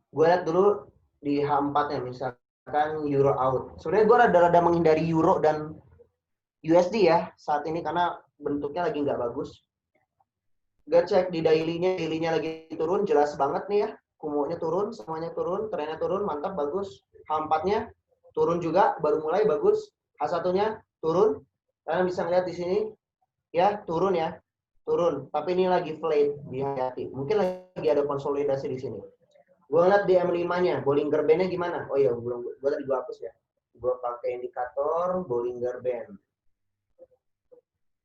Gue lihat dulu di H4 ya, misalkan euro out. Sebenarnya gue rada-rada menghindari euro dan USD ya saat ini karena bentuknya lagi nggak bagus. Gue cek di daily-nya lagi turun, jelas banget nih ya. Kumonya turun, semuanya turun, trennya turun, mantap, bagus. H4-nya turun juga, baru mulai bagus. H1-nya turun, kalian bisa lihat di sini, ya turun ya, turun. Tapi ini lagi flat, hati-hati. Mungkin lagi ada konsolidasi di sini. Gue lihat di M5-nya, Bollinger Band-nya gimana? Oh iya, gue tadi gue hapus ya. Gue pakai indikator Bollinger Band.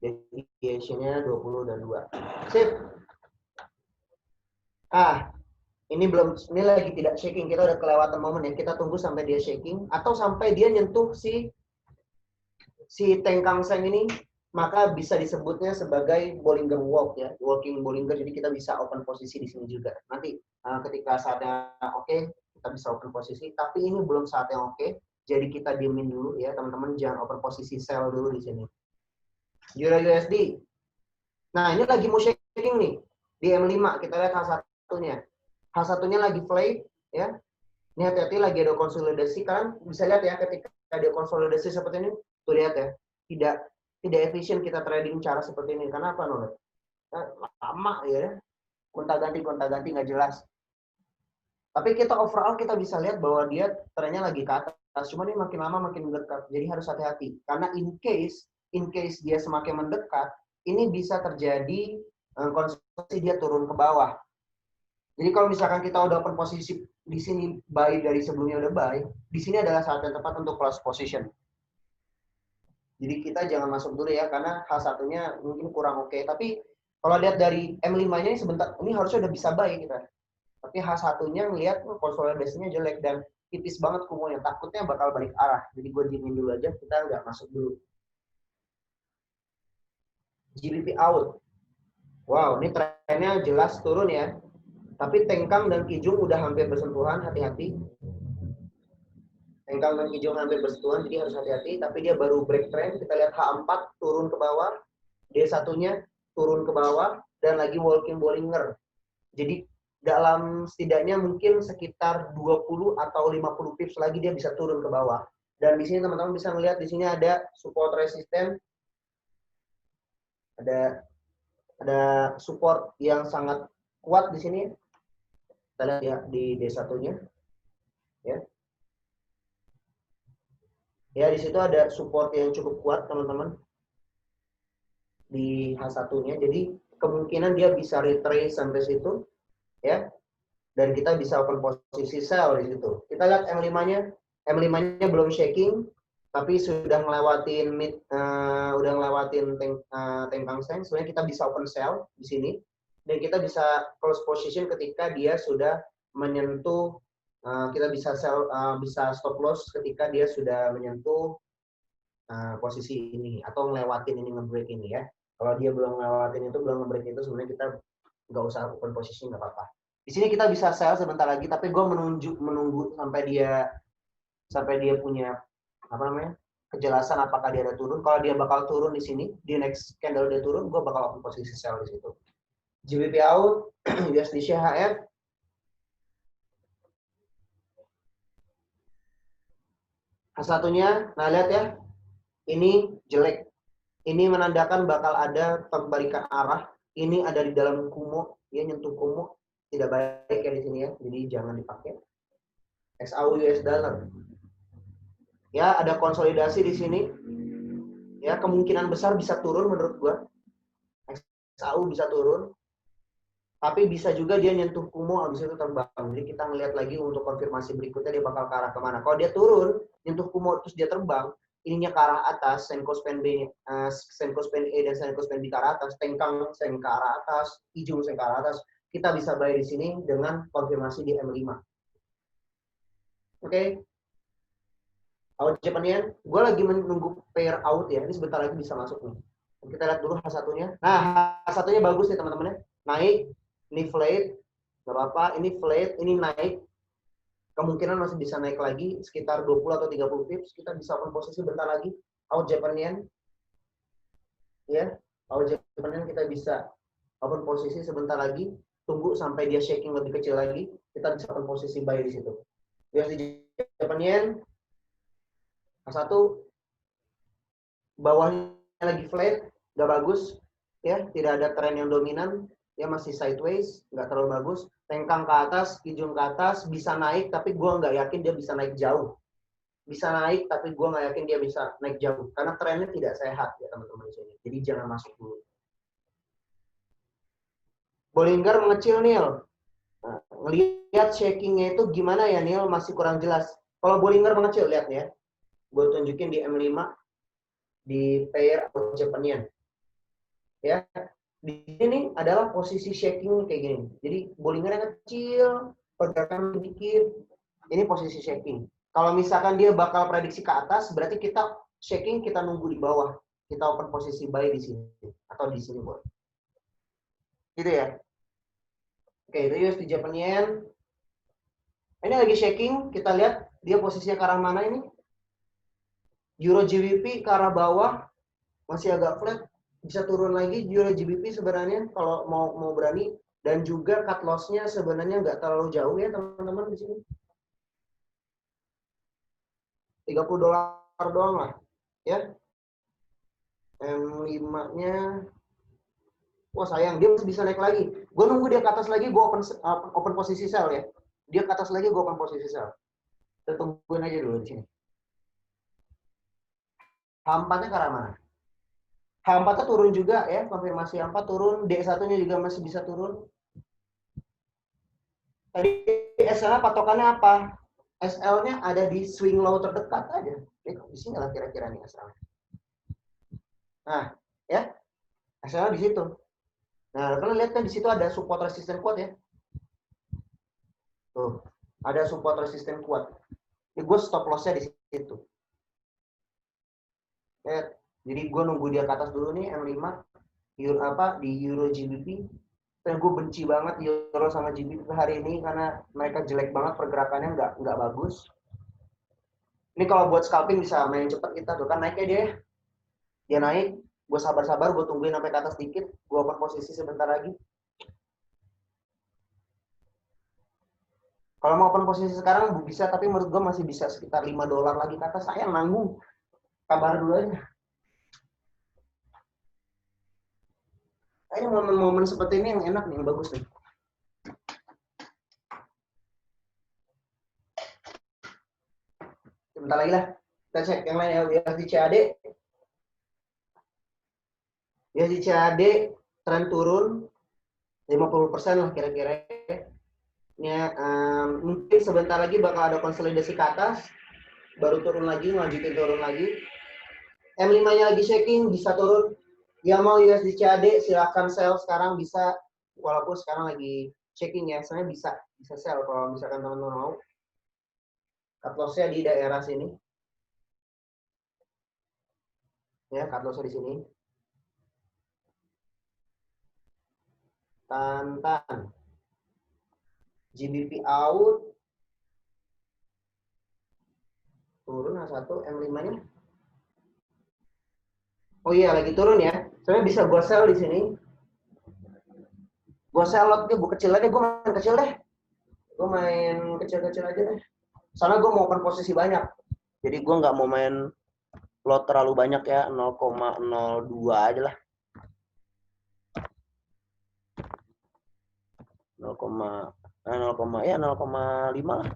Deviation-nya 20 dan 2. Sip. Ini lagi tidak shaking. Kita udah kelewatan momen ya. Kita tunggu sampai dia shaking atau sampai dia nyentuh si tengkang seng ini, maka bisa disebutnya sebagai Bollinger Walk ya. Walking Bollinger. Jadi kita bisa open posisi di sini juga. Nanti ketika saatnya oke, kita bisa open posisi, tapi ini belum saat yang oke. Jadi kita diemin dulu ya, teman-teman, jangan open posisi sell dulu di sini. Euro USD. Nah, ini lagi mau shaking nih. Di M5 kita lihat H1-nya. H1-nya lagi flat ya. Ini hati-hati lagi ada konsolidasi. Kalian bisa lihat ya ketika ada konsolidasi seperti ini, tuh lihat ya. Tidak efisien kita trading cara seperti ini. Karena apa, Nolet? Lama ya. Gonta-ganti nggak jelas. Tapi kita overall kita bisa lihat bahwa dia trennya lagi ke atas. Cuma ini makin lama makin mendekat. Jadi harus hati-hati. Karena in case dia semakin mendekat, ini bisa terjadi konsolidasi dia turun ke bawah. Jadi kalau misalkan kita udah open posisi di sini buy dari sebelumnya udah buy, di sini adalah saat yang tepat untuk close position. Jadi kita jangan masuk dulu ya karena H1-nya mungkin kurang oke. Tapi kalau lihat dari M5-nya ini sebentar, ini harusnya udah bisa buy kita. Tapi H1-nya ngelihat konsolidasinya jelek dan tipis banget kumonya. Takutnya bakal balik arah. Jadi gue diemin dulu aja, kita nggak masuk dulu. GBP out. Wow, ini trennya jelas turun ya. Tapi tengkang dan kijung udah hampir bersentuhan, hati-hati. Tengkang dan kijung hampir bersentuhan, jadi harus hati-hati. Tapi dia baru break trend. Kita lihat H4 turun ke bawah, D1-nya turun ke bawah, dan lagi walking Bollinger. Jadi dalam setidaknya mungkin sekitar 20 atau 50 pips lagi dia bisa turun ke bawah. Dan di sini teman-teman bisa melihat di sini ada support resisten, ada support yang sangat kuat di sini. Kita lihat ya di D1-nya. Ya. Ya, di situ ada support yang cukup kuat, teman-teman. Di H1-nya. Jadi, kemungkinan dia bisa retrace sampai situ, ya. Dan kita bisa open posisi sell di situ. Kita lihat M5-nya. M5-nya belum shaking, tapi sudah ngelewatin tengkang seng. Sebenarnya kita bisa open sell di sini. Dan kita bisa close position ketika dia sudah menyentuh, kita bisa bisa stop loss ketika dia sudah menyentuh posisi ini atau ngelewatin ini, nge-break ini ya. Kalau dia belum ngelewatin itu, belum nge-break itu, sebenarnya kita nggak usah open posisi, nggak apa-apa. Di sini kita bisa sell sebentar lagi, tapi gue menunggu sampai dia punya kejelasan apakah dia ada turun. Kalau dia bakal turun di sini, di next candle dia turun, gue bakal open posisi sell di situ. GBP out, USD CHF. Satunya, nah lihat ya, ini jelek. Ini menandakan bakal ada pembalikan arah. Ini ada di dalam kumo, dia nyentuh kumo, tidak baik ya di sini ya, jadi jangan dipakai. XAU US dollar. Ya, ada konsolidasi di sini. Ya, kemungkinan besar bisa turun menurut gua. XAU bisa turun. Tapi bisa juga dia nyentuh kumo habis itu terbang. Jadi kita ngelihat lagi untuk konfirmasi berikutnya dia bakal ke arah kemana. Kalau dia turun, nyentuh kumo terus dia terbang, ininya ke arah atas, Senko span B, Senko span E dan Senko span B ke arah atas, tengkang sen ke arah atas, hijau sen ke arah atas. Kita bisa buy di sini dengan konfirmasi di M5. Oke. Out Japan Yen, gue lagi menunggu pair out ya. Ini sebentar lagi bisa masuk nih. Kita lihat dulu H1-nya. Nah, H1-nya bagus nih teman-teman ya. Naik. Ini flat, nggak apa-apa. Ini flat, ini naik. Kemungkinan masih bisa naik lagi sekitar 20 atau 30 pips. Kita bisa open posisi bentar lagi. Out Japan Yen. Ya, out Japan Yen kita bisa open posisi sebentar lagi. Tunggu sampai dia shaking lebih kecil lagi. Kita bisa open posisi buy di situ. USD Japan Yen. H1 bawahnya lagi flat, nggak bagus. Ya, tidak ada tren yang dominan. Ya masih sideways, nggak terlalu bagus. Tengkang ke atas, kijung ke atas, bisa naik, tapi gue nggak yakin dia bisa naik jauh. Bisa naik, tapi gue nggak yakin dia bisa naik jauh. Karena trennya tidak sehat ya teman-teman di sini. Jadi jangan masuk dulu. Bollinger mengecil, Nil. Nah, ngelihat shakingnya itu gimana ya, Nil? Masih kurang jelas. Kalau Bollinger mengecil, lihat ya. Gue tunjukin di M5, di pair out Japan Yen. Ya, di sini adalah posisi shaking kayak gini. Jadi Bollingernya kecil, pergerakan sedikit. Ini posisi shaking. Kalau misalkan dia bakal prediksi ke atas, berarti kita shaking, kita nunggu di bawah. Kita open posisi buy di sini atau di sini, boleh. Gitu ya. Oke, itu USD Japan Yen. Ini lagi shaking, kita lihat dia posisinya ke arah mana ini. Euro GBP ke arah bawah, masih agak flat. Bisa turun lagi Euro GBP sebenarnya kalau mau berani, dan juga cut loss-nya sebenarnya nggak terlalu jauh ya teman-teman di sini. $30 doang lah ya. M5-nya wah sayang, dia masih bisa naik lagi. Gue nunggu dia ke atas lagi, gue open posisi sell ya. Dia ke atas lagi, gue open posisi sell. Kita tungguin aja dulu di sini. H4-nya ke arah mana? H4-nya turun juga ya, konfirmasi H4 turun, D1-nya juga masih bisa turun. Tadi SL-nya patokannya apa? SL-nya ada di swing low terdekat aja. Di sini lah kira-kira nih SL-nya. Nah, ya. SL-nya di situ. Nah, kalian lihat kan di situ ada support resisten kuat ya. Tuh, ada support resisten kuat. Jadi gue stop loss-nya di situ. Ya, jadi gue nunggu dia ke atas dulu nih M5 di Euro GBP. Dan gue benci banget Euro sama GBP hari ini karena mereka jelek banget, pergerakannya nggak bagus. Ini kalau buat scalping bisa main cepet kita tuh kan naiknya dia naik, gue sabar-sabar, gue tungguin sampai ke atas dikit, gue open posisi sebentar lagi. Kalau mau open posisi sekarang bisa, tapi menurut gue masih bisa sekitar $5 lagi ke atas. Saya nanggung. Kabar dulu aja. Ini momen-momen seperti ini yang enak nih, yang bagus nih. Sebentar lagi lah. Kita cek yang lain ya. USD CAD. USD CAD tren turun 50% lah kira-kira. Ya, mungkin sebentar lagi bakal ada konsolidasi ke atas, baru turun lagi, lanjutin turun lagi. M5-nya lagi shaking, bisa turun. Yang mau USD CAD silahkan sell sekarang bisa, walaupun sekarang lagi shaking ya, sebenarnya bisa sell kalau misalkan teman-teman mau. Cut loss-nya di daerah sini. Ya, cut loss-nya di sini. Tantan. GBP out. Turun satu, M5-nya. Oh iya, lagi turun ya. Sebenarnya bisa gue sell di sini. Gue sell lot dia, gue kecil aja, gue main kecil deh. Gue main kecil-kecil aja deh. Soalnya gue mau open posisi banyak. Jadi gue nggak mau main lot terlalu banyak ya, 0,02 aja lah. 0,5 lah.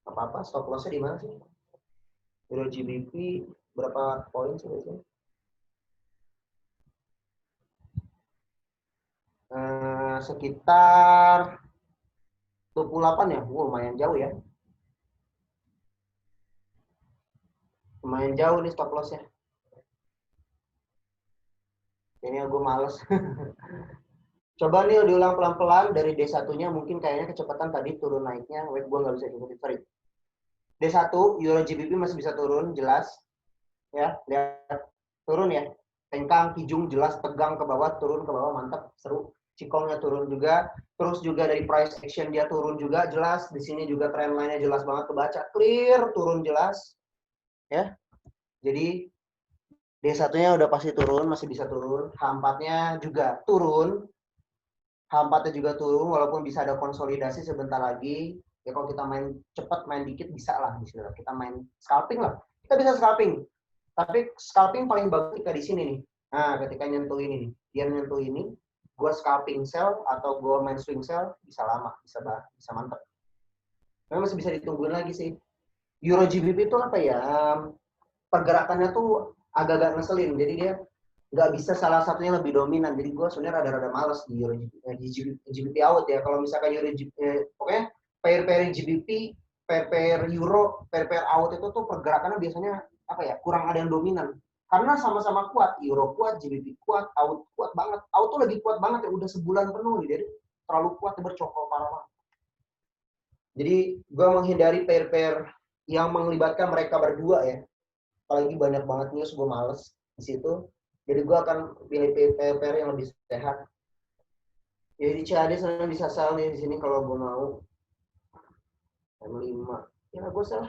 Apa-apa, stop loss-nya di mana sih? Euro GBP berapa poin sih biasanya? Sekitar 28 ya. Lumayan jauh ya. Lumayan jauh nih stop loss-nya. Kayaknya gue males. Coba nih diulang pelan-pelan dari D1-nya, mungkin kayaknya kecepatan tadi turun naiknya. Wait, gue nggak bisa ikutin, sorry. D1, Euro GBP masih bisa turun, jelas. Ya, lihat. Turun ya. Tengkang, kijung, jelas, tegang ke bawah, turun ke bawah, mantap, seru. Cikongnya turun juga. Terus juga dari price action dia turun juga, jelas. Di sini juga trend line-nya jelas banget kebaca. Clear, turun jelas. Ya. Jadi D1-nya udah pasti turun, masih bisa turun. H4-nya juga turun. H4-nya juga turun, walaupun bisa ada konsolidasi sebentar lagi. Ya kalau kita main cepat, main dikit, bisa lah. Kita main scalping lah. Kita bisa scalping. Tapi scalping paling bagus ketika di sini nih. Nah, ketika nyentuh ini nih. Dia nyentuh ini, gue scalping sell atau gue main swing sell, bisa lama, bisa mantap. Memang masih bisa ditungguin lagi sih. Euro GBP itu apa ya? Pergerakannya tuh agak-agak ngeselin. Jadi dia nggak bisa salah satunya lebih dominan. Jadi gue sebenarnya rada-rada males di Euro GBP out ya. Kalau misalkan Euro GBP, pokoknya pair GBP, pair Euro, pair out itu tuh pergerakannya biasanya apa ya, kurang ada yang dominan. Karena sama-sama kuat, Euro kuat, GBP kuat, out kuat banget. Out tuh lagi kuat banget ya, udah sebulan penuh nih. Jadi terlalu kuat, bercokol parah. Jadi gue menghindari pair-pair yang melibatkan mereka berdua ya. Apalagi banyak banget news, gue males di situ. Jadi gue akan pilih pair yang lebih sehat. Jadi CAD sebenarnya bisa sell nih di sini kalau gue mau. M5. Ya gue sell.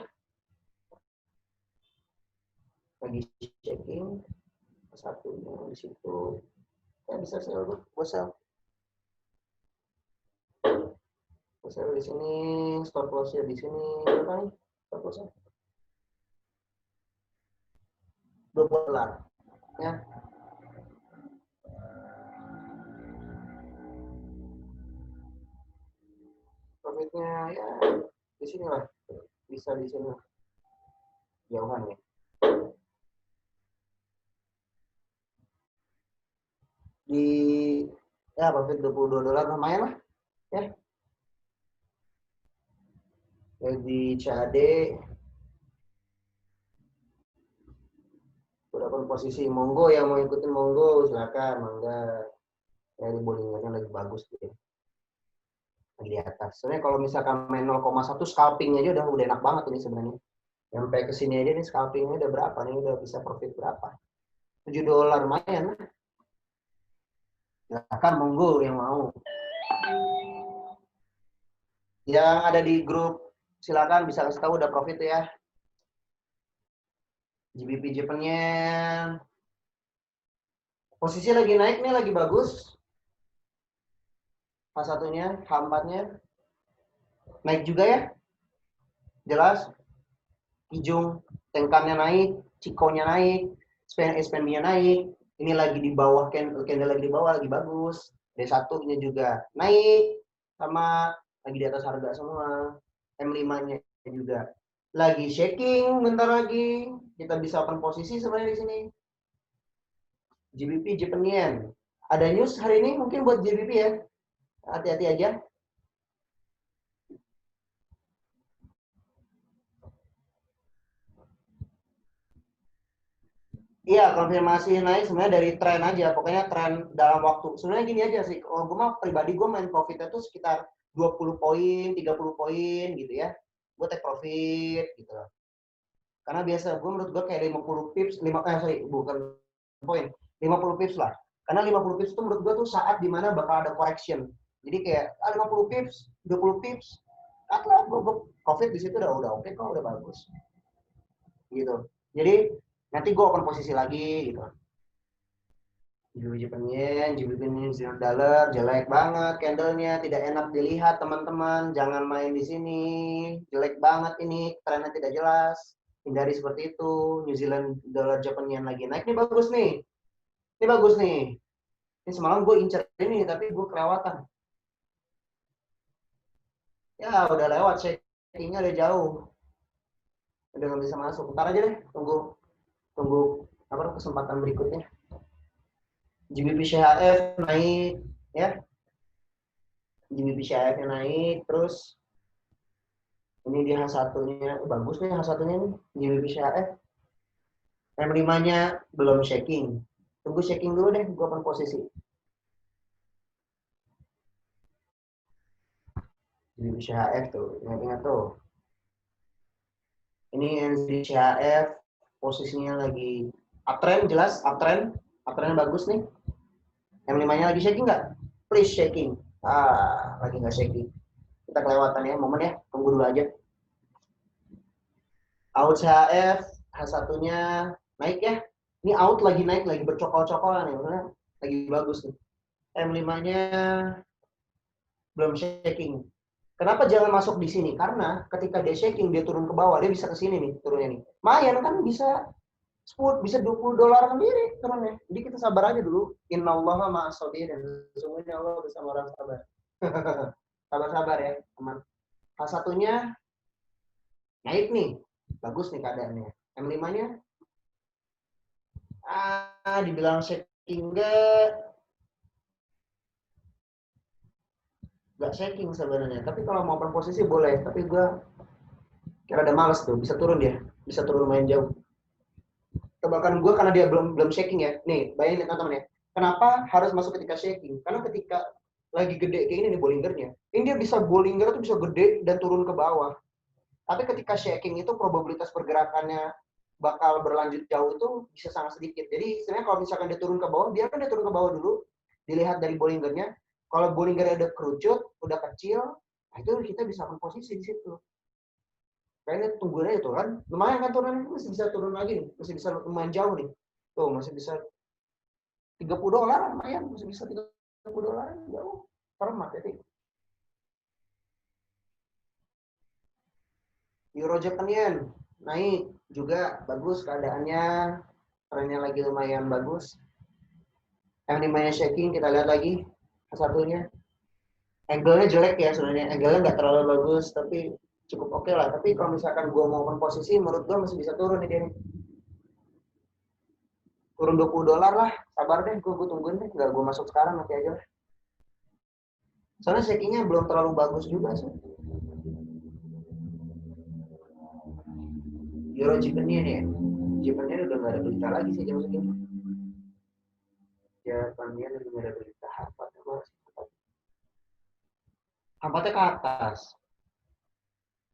Lagi checking. Satunya di situ. Ya bisa sell gue. Gue sell. Gue sell di sini. Stop loss-nya di sini. Berapa nih? Stop loss-nya. $20. Ya. Profitnya ya di sini lah. Bisa di sini. Jauhan ya. Di ya profit $22 lumayan lah ya. Jadi CAD udah pun posisi, monggo yang mau ikutin monggo silakan, mangga. Ya ini bowlingannya lagi bagus gitu. Lagi di atas. Sebenarnya kalau misalkan main 0,1 scalping aja udah enak banget ini sebenarnya. Sampai ke sini aja nih scalpingnya udah berapa nih, udah bisa profit berapa? $7 lumayan lah. Silakan monggo yang mau. Yang ada di grup silakan bisa kasih tahu udah profit ya. GBP Japan-nya posisi lagi naik nih, lagi bagus. H1-nya, H4-nya. naik juga ya, jelas. Kijung, Tenkannya naik, Cikonya naik, SPNB-nya naik. Ini lagi di bawah, candle lagi di bawah, lagi bagus. D1-nya juga naik, sama lagi di atas harga semua. M5-nya juga lagi shaking, bentar lagi kita bisa open posisi sebenarnya di sini. GBP Japan Yen. Ada news hari ini mungkin buat GBP ya. Hati-hati aja. Iya, konfirmasi naik sebenarnya dari tren aja. Pokoknya tren dalam waktu. Sebenarnya gini aja sih. Kalau gue mah pribadi gue main profitnya tuh sekitar 20 poin, 30 poin gitu ya. Gue take profit gitu. Karena biasa gue menurut gue kayak 50 pips, bukan poin, 50 pips lah. Karena 50 pips itu menurut gue tuh saat dimana bakal ada correction. Jadi kayak 50 pips, 20 pips, lah gue profit di situ udah oke kok, udah bagus. Gitu. Jadi nanti gue open posisi lagi gitu. GBP Yen, GBP New Zealand Dollar, jelek banget candlenya, tidak enak dilihat teman-teman, jangan main di sini, jelek banget ini, trennya tidak jelas, hindari seperti itu. New Zealand Dollar Japan Yen lagi naik, ini bagus nih, ini semalam gue incer ini, tapi gue kelewatan, ya udah lewat, shakingnya udah jauh, udah nggak bisa masuk, ntar aja deh, tunggu tunggu apa kesempatan berikutnya. GBP CHF naik, ya, GBP CHF-nya naik, terus ini dia H1-nya, bagus nih H1-nya nih, GBP CHF. M5-nya belum shaking. Tunggu shaking dulu deh, gue open posisi. GBP CHF tuh, ingat-ingat tuh. Ini NZD CHF, posisinya lagi uptrend, jelas uptrendnya bagus nih. M5-nya lagi shaking nggak? Please shaking. Lagi nggak shaking. Kita kelewatan ya, momen ya, tunggu dulu aja. Out CHF, H1-nya naik ya. Ini out lagi naik, lagi bercokol-cokolan nih, lagi bagus nih. M5-nya belum shaking. Kenapa jangan masuk di sini? Karena ketika dia shaking, dia turun ke bawah, dia bisa ke sini nih turunnya nih. Mayan kan bisa 10, bisa 20 dolar sendiri turunnya. Jadi kita sabar aja dulu. Innallaha ma'as sabirin. Sesungguhnya Allah bersama orang sabar. Sabar-sabar ya, teman. H1-nya naik nih. Bagus nih keadaannya. M5-nya dibilang shaking nggak shaking sebenarnya. Tapi kalau mau open posisi boleh. Tapi gue kira ada males tuh. Bisa turun dia. Bisa turun lumayan jauh. Tebakan gue karena dia belum shaking ya. Nih, bayangin teman-teman ya. Kenapa harus masuk ketika shaking? Karena ketika lagi gede kayak ini nih Bollingernya, ini dia bisa Bollinger tuh bisa gede dan turun ke bawah. Tapi ketika shaking itu probabilitas pergerakannya bakal berlanjut jauh itu bisa sangat sedikit. Jadi sebenarnya kalau misalkan dia turun ke bawah, biarkan dia turun ke bawah dulu, dilihat dari Bollingernya. Kalau Bollingernya udah kerucut, udah kecil, nah itu kita bisa posisi di situ. Kayaknya tunggu aja tuh kan, lumayan kan turunnya, masih bisa turun lagi nih, masih bisa lumayan jauh nih. Tuh masih bisa 30 dolar, lumayan masih bisa 30 dolar, jauh. Permat jadi. Euro Japan Yen naik juga bagus keadaannya, trennya lagi lumayan bagus. Yang dimana shaking kita lihat lagi satunya. Angle-nya jelek ya sebenarnya, angle-nya nggak terlalu bagus, tapi cukup oke lah. Tapi kalau misalkan gue mau open posisi, menurut gue masih bisa turun nih dia nih. Turun 20 dolar lah, sabar deh, gue tungguin deh, nggak gue masuk sekarang, nanti aja lah. Soalnya shakingnya belum terlalu bagus juga sih. Euro Japan Yen ya, Japan Yen udah nggak ada berita lagi sih jam segini. Japan Yen udah nggak ada berita apa hampatnya ke atas,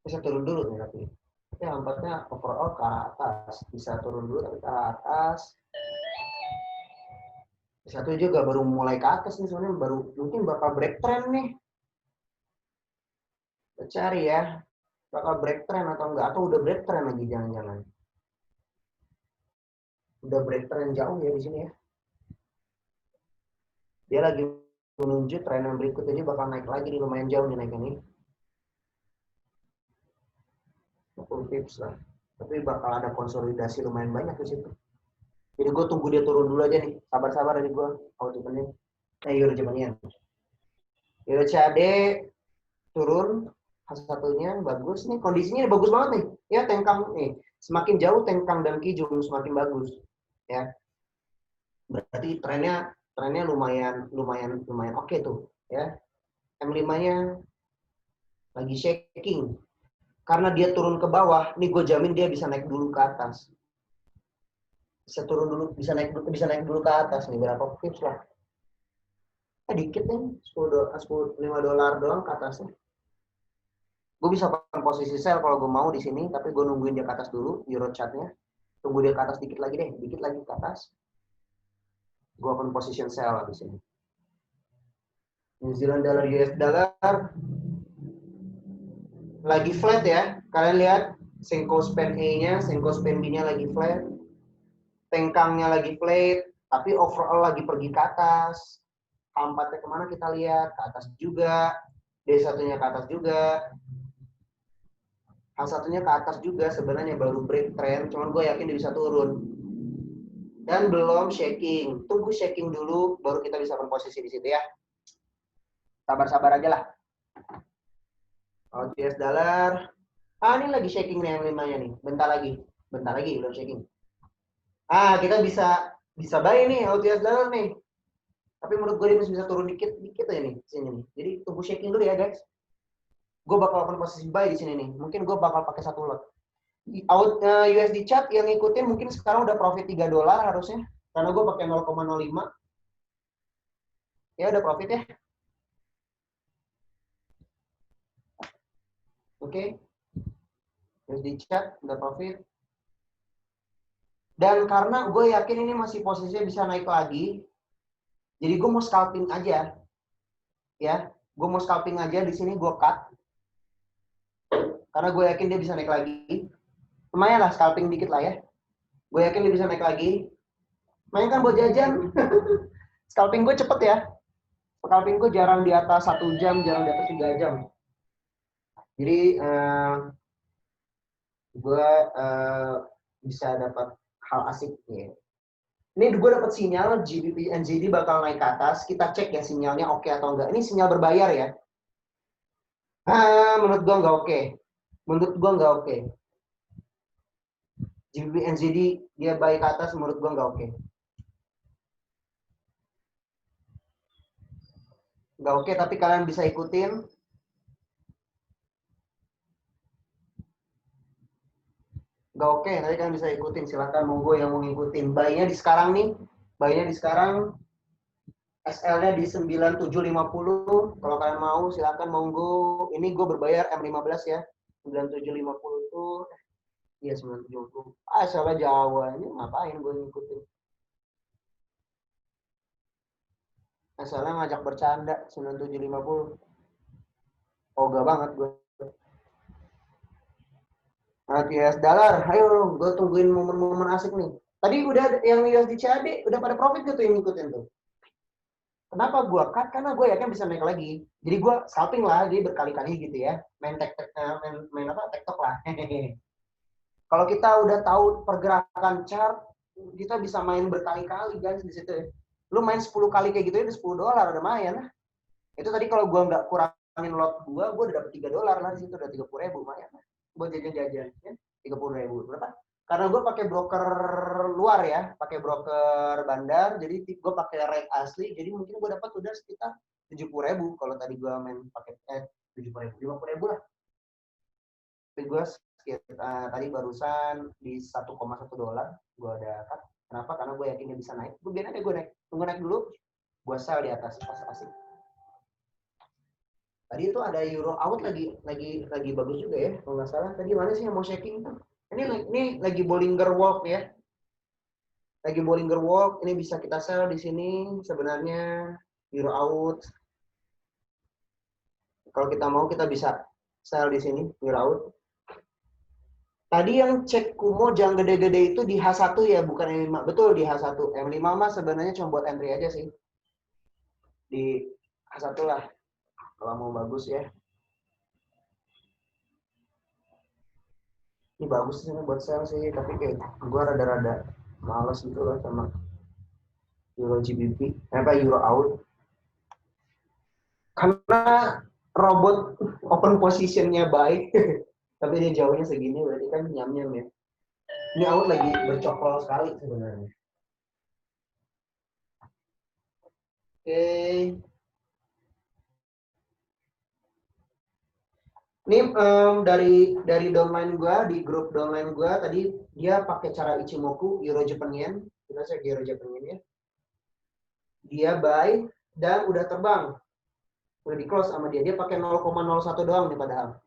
bisa turun dulu nih tapi hampatnya overall ke atas, bisa turun dulu tapi ke atas. Satu juga baru mulai ke atas nih soalnya, baru mungkin bakal break trend nih. Kita cari ya, bakal break trend atau enggak, atau udah break trend lagi jangan-jangan. Udah break trend jauh ya di sini ya. Dia lagi menuju tren yang berikut, jadi bakal naik lagi nih, lumayan jauh nih naiknya nih. pips lah. Tapi bakal ada konsolidasi lumayan banyak di situ. Jadi gue tunggu dia turun dulu aja nih. Sabar-sabar dari gue. Japannya. Euro Japanian. Euro CAD turun. Satunya bagus nih. Kondisinya bagus banget nih. Ya tengkang nih. Semakin jauh tengkang dan kijung semakin bagus. Ya. Berarti trennya lumayan oke tuh. Ya. M5-nya lagi shaking. Karena dia turun ke bawah, nih gue jamin dia bisa naik dulu ke atas. Bisa turun dulu, bisa naik dulu ke atas nih, berapa pips lah. Dikit nih, $5 doang ke atasnya. Gue bisa pakai posisi sell kalau gue mau di sini, tapi gue nungguin dia ke atas dulu, euro chart-nya. Tunggu dia ke atas dikit lagi deh, dikit lagi ke atas. Gue akan position sell di sini. New Zealand dollar, US dollar lagi flat ya. Kalian lihat Senko Span A-nya, Senko Span B-nya lagi flat. Tengkangnya lagi flat, tapi overall lagi pergi ke atas. K4-nya kemana kita lihat? Ke atas juga. D1-nya ke atas juga. H1-nya ke atas juga. Sebenarnya baru break trend, cuman gue yakin dia bisa turun. Dan belum shaking. Tunggu shaking dulu, baru kita bisa berposisi di situ ya. Sabar-sabar aja lah. US dollar. Ini lagi shaking nih yang 5-nya nih. Bentar lagi belum shaking. Kita bisa buy nih US dollar nih. Tapi menurut gue dia masih bisa turun dikit aja nih sini nih. Jadi tunggu shaking dulu ya guys. Gue bakal akan posisi buy di sini nih. Mungkin gue bakal pakai satu lot. USD chart yang ngikutin mungkin sekarang udah profit $3 harusnya. Karena gue pakai 0,05. Ya udah profit ya. Oke. USD chart udah profit. Dan karena gue yakin ini masih posisinya bisa naik lagi. Jadi gue mau scalping aja. Ya, gue mau scalping aja di sini gue cut. Karena gue yakin dia bisa naik lagi. Lumayan lah scalping dikit lah ya. Gue yakin dia bisa naik lagi. Main kan buat jajan. Scalping gue cepet ya. Scalping gue jarang di atas 1 jam, jarang di atas 3 jam. Jadi gue bisa dapat hal asik ya. Ini gue dapat sinyal GBP NZD bakal naik ke atas. Kita cek ya sinyalnya oke atau enggak. Ini sinyal berbayar ya. Menurut gue nggak oke. GBP NZD dia baik ke atas, menurut gue nggak oke. Nggak oke, tapi kalian bisa ikutin. Nggak oke, tadi kalian bisa ikutin. Silahkan monggo yang mau ngikutin. Buy-nya di sekarang nih. Buy-nya di sekarang. SL-nya di 9750. Kalau kalian mau, silahkan monggo. Ini gue berbayar M15 ya. 9750 itu. Iya 9750. SL-nya Jawa. Ini ngapain gue ngikutin. SL-nya ngajak bercanda. 9750. Ogah banget gue. US dollar, ayo gue tungguin momen-momen asik nih. Tadi udah yang USD CAD udah pada profit gitu yang ngikutin tuh. Kenapa gue cut? Karena gue yakin bisa naik lagi. Jadi gue scalping lah, jadi berkali-kali gitu ya. Main TikTok lah. Kalau kita udah tahu pergerakan chart, kita bisa main berkali-kali guys di situ ya. Lu main 10 kali kayak gitu ya, $10 udah lumayan lah. Itu tadi kalau gue nggak kurangin lot gue udah dapet $3 lah di situ, udah 30.000 lumayan lah. Buat jajan-jajan ya 30.000 berapa? Karena gue pakai broker luar ya, pakai broker bandar, jadi gue pakai rate asli, jadi mungkin gue dapat udah sekitar 70.000 kalau tadi gue main pakai 70.000, 50.000 lah. Tapi gue tadi barusan di $1,1 gue ada cut. Kenapa? Karena gue yakin dia bisa naik. Gue biarin aja gue naik, tunggu naik dulu, gue sell di atas pas asik. Tadi itu ada euro out lagi bagus juga ya. Kalau nggak salah tadi mana sih yang mau shaking tuh? Ini lagi Bollinger Walk ya. Lagi Bollinger Walk, ini bisa kita sell di sini sebenarnya euro out. Kalau kita mau kita bisa sell di sini euro out. Tadi yang cek Kumo jangan gede-gede itu di H1 ya, bukan M5. Betul di H1. M5 mah sebenarnya cuma buat entry aja sih. Di H1 lah. Kalau mau bagus ya. Ini bagus sih buat sell sih, tapi kayak gue rada-rada males gitu loh sama Euro GBP, Euro out. Karena robot open positionnya baik, tapi dia jauhnya segini, berarti kan nyam-nyam ya. Ini out lagi bercokol sekali sebenarnya. Oke. Ini dari downline gua, di grup downline gua tadi dia pakai cara Ichimoku Euro Japan Yen. Kita cek Euro Japan Yen ya. Dia buy dan udah terbang. Udah di close sama dia. Dia pakai 0,01 doang nih padahal.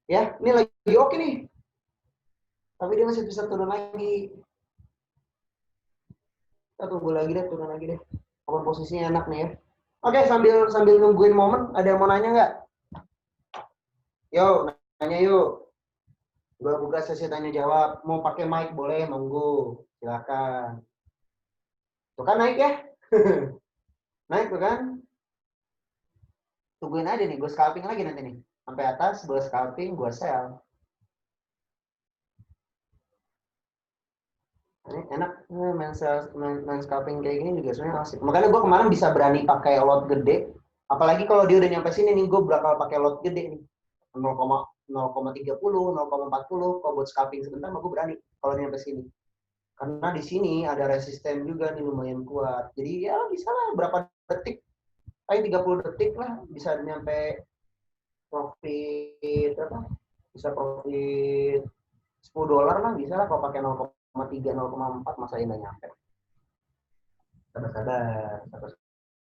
Ya, ini lagi oke nih. Tapi dia masih bisa turun lagi. Kita tunggu lagi deh, turun lagi deh. Apa posisinya enak nih ya. Oke, sambil nungguin momen, ada yang mau nanya nggak? Yuk, nanya yuk. Gua buka sesi tanya jawab. Mau pakai mic boleh, monggo. Silakan. Tuh kan naik ya? Naik tuh kan? Tungguin aja nih, gue scalping lagi nanti nih. Sampai atas, gue scalping, gue sell. Ini enak, main scalping kayak gini juga sebenarnya asik. Makanya gue kemarin bisa berani pakai lot gede. Apalagi kalau dia udah nyampe sini nih, gue bakal pakai lot gede nih. 0,30, 0,40. Kalau buat scalping sebentar, gue berani kalau nyampe sini. Karena di sini ada resisten juga nih lumayan kuat. Jadi ya bisa lah berapa detik. Kayak 30 detik lah bisa nyampe profit apa? Bisa profit $10 lah bisa lah kalau pakai 0,3 0,4 masa ini nggak nyampe.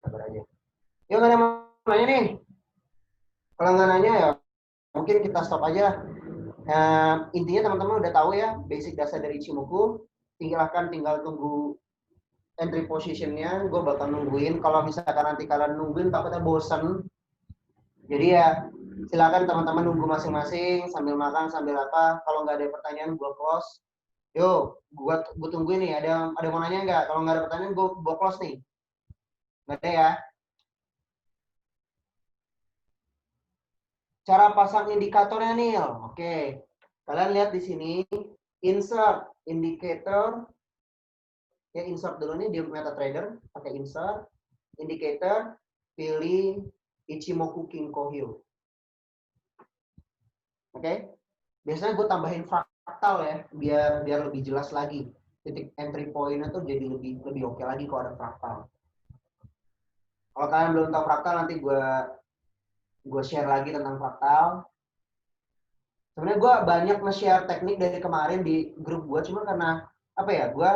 Sabar aja. Yuk nggak ada yang mau nanya nih. Kalau nggak nanya ya mungkin kita stop aja. Intinya teman-teman udah tahu ya basic dasar dari Ichimoku. Tinggal tunggu entry positionnya. Gue bakal nungguin. Kalau misalkan nanti kalian nungguin takutnya bosan. Jadi ya silakan teman-teman nunggu masing-masing sambil makan sambil apa. Kalau nggak ada pertanyaan gue close. Yo, gue tungguin nih. Ada mau nanya nggak? Kalau nggak ada pertanyaan gue close nih. Nggak ada ya. Cara pasang indikatornya nih. Oke. Kalian lihat di sini insert indicator. Ya insert dulu nih di MetaTrader, pakai insert indicator, pilih Ichimoku Kinko Hyo. Oke. Biasanya gue tambahin fraktal ya, biar lebih jelas lagi. Titik entry point-nya tuh jadi lebih oke lagi kalau ada fraktal. Kalau kalian belum tahu fraktal nanti gue share lagi tentang fraktal. Sebenarnya gue banyak nge-share teknik dari kemarin di grup gue, cuma karena apa ya, gue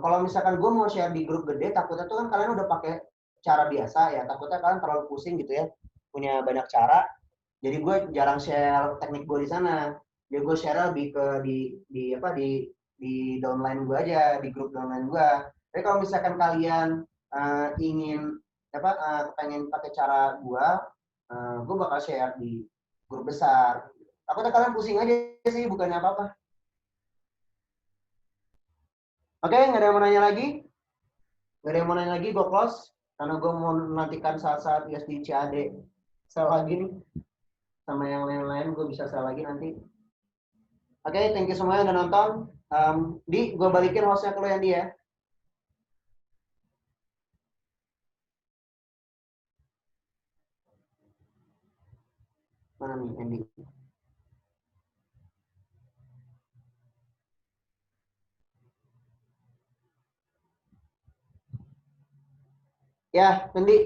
kalau misalkan gue mau share di grup gede, takutnya tuh kan kalian udah pakai cara biasa ya, takutnya kalian terlalu pusing gitu ya, punya banyak cara. Jadi gue jarang share teknik gue di sana. Jadi gue share lebih ke di downline gue aja, di grup downline gue. Tapi kalau misalkan kalian ingin pengen pakai cara gue bakal share di grup besar. Takutnya kalian pusing aja sih, bukannya apa-apa. Oke, nggak ada yang mau nanya lagi? Nggak ada yang mau nanya lagi, gue close. Karena gue mau menantikan saat-saat USD CAD sell lagi nih. Sama yang lain-lain gue bisa sell lagi nanti. Oke, thank you semuanya udah nonton. Gue balikin hostnya ke lo Yandi ya. Mana nih Yandi? Ya, Yandi.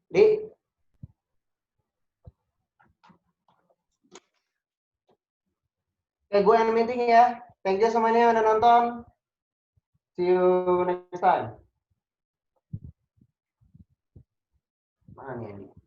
Di. Oke, gue yang meeting ya. Thank you semuanya udah nonton. See you next time. Mana nih Yandi?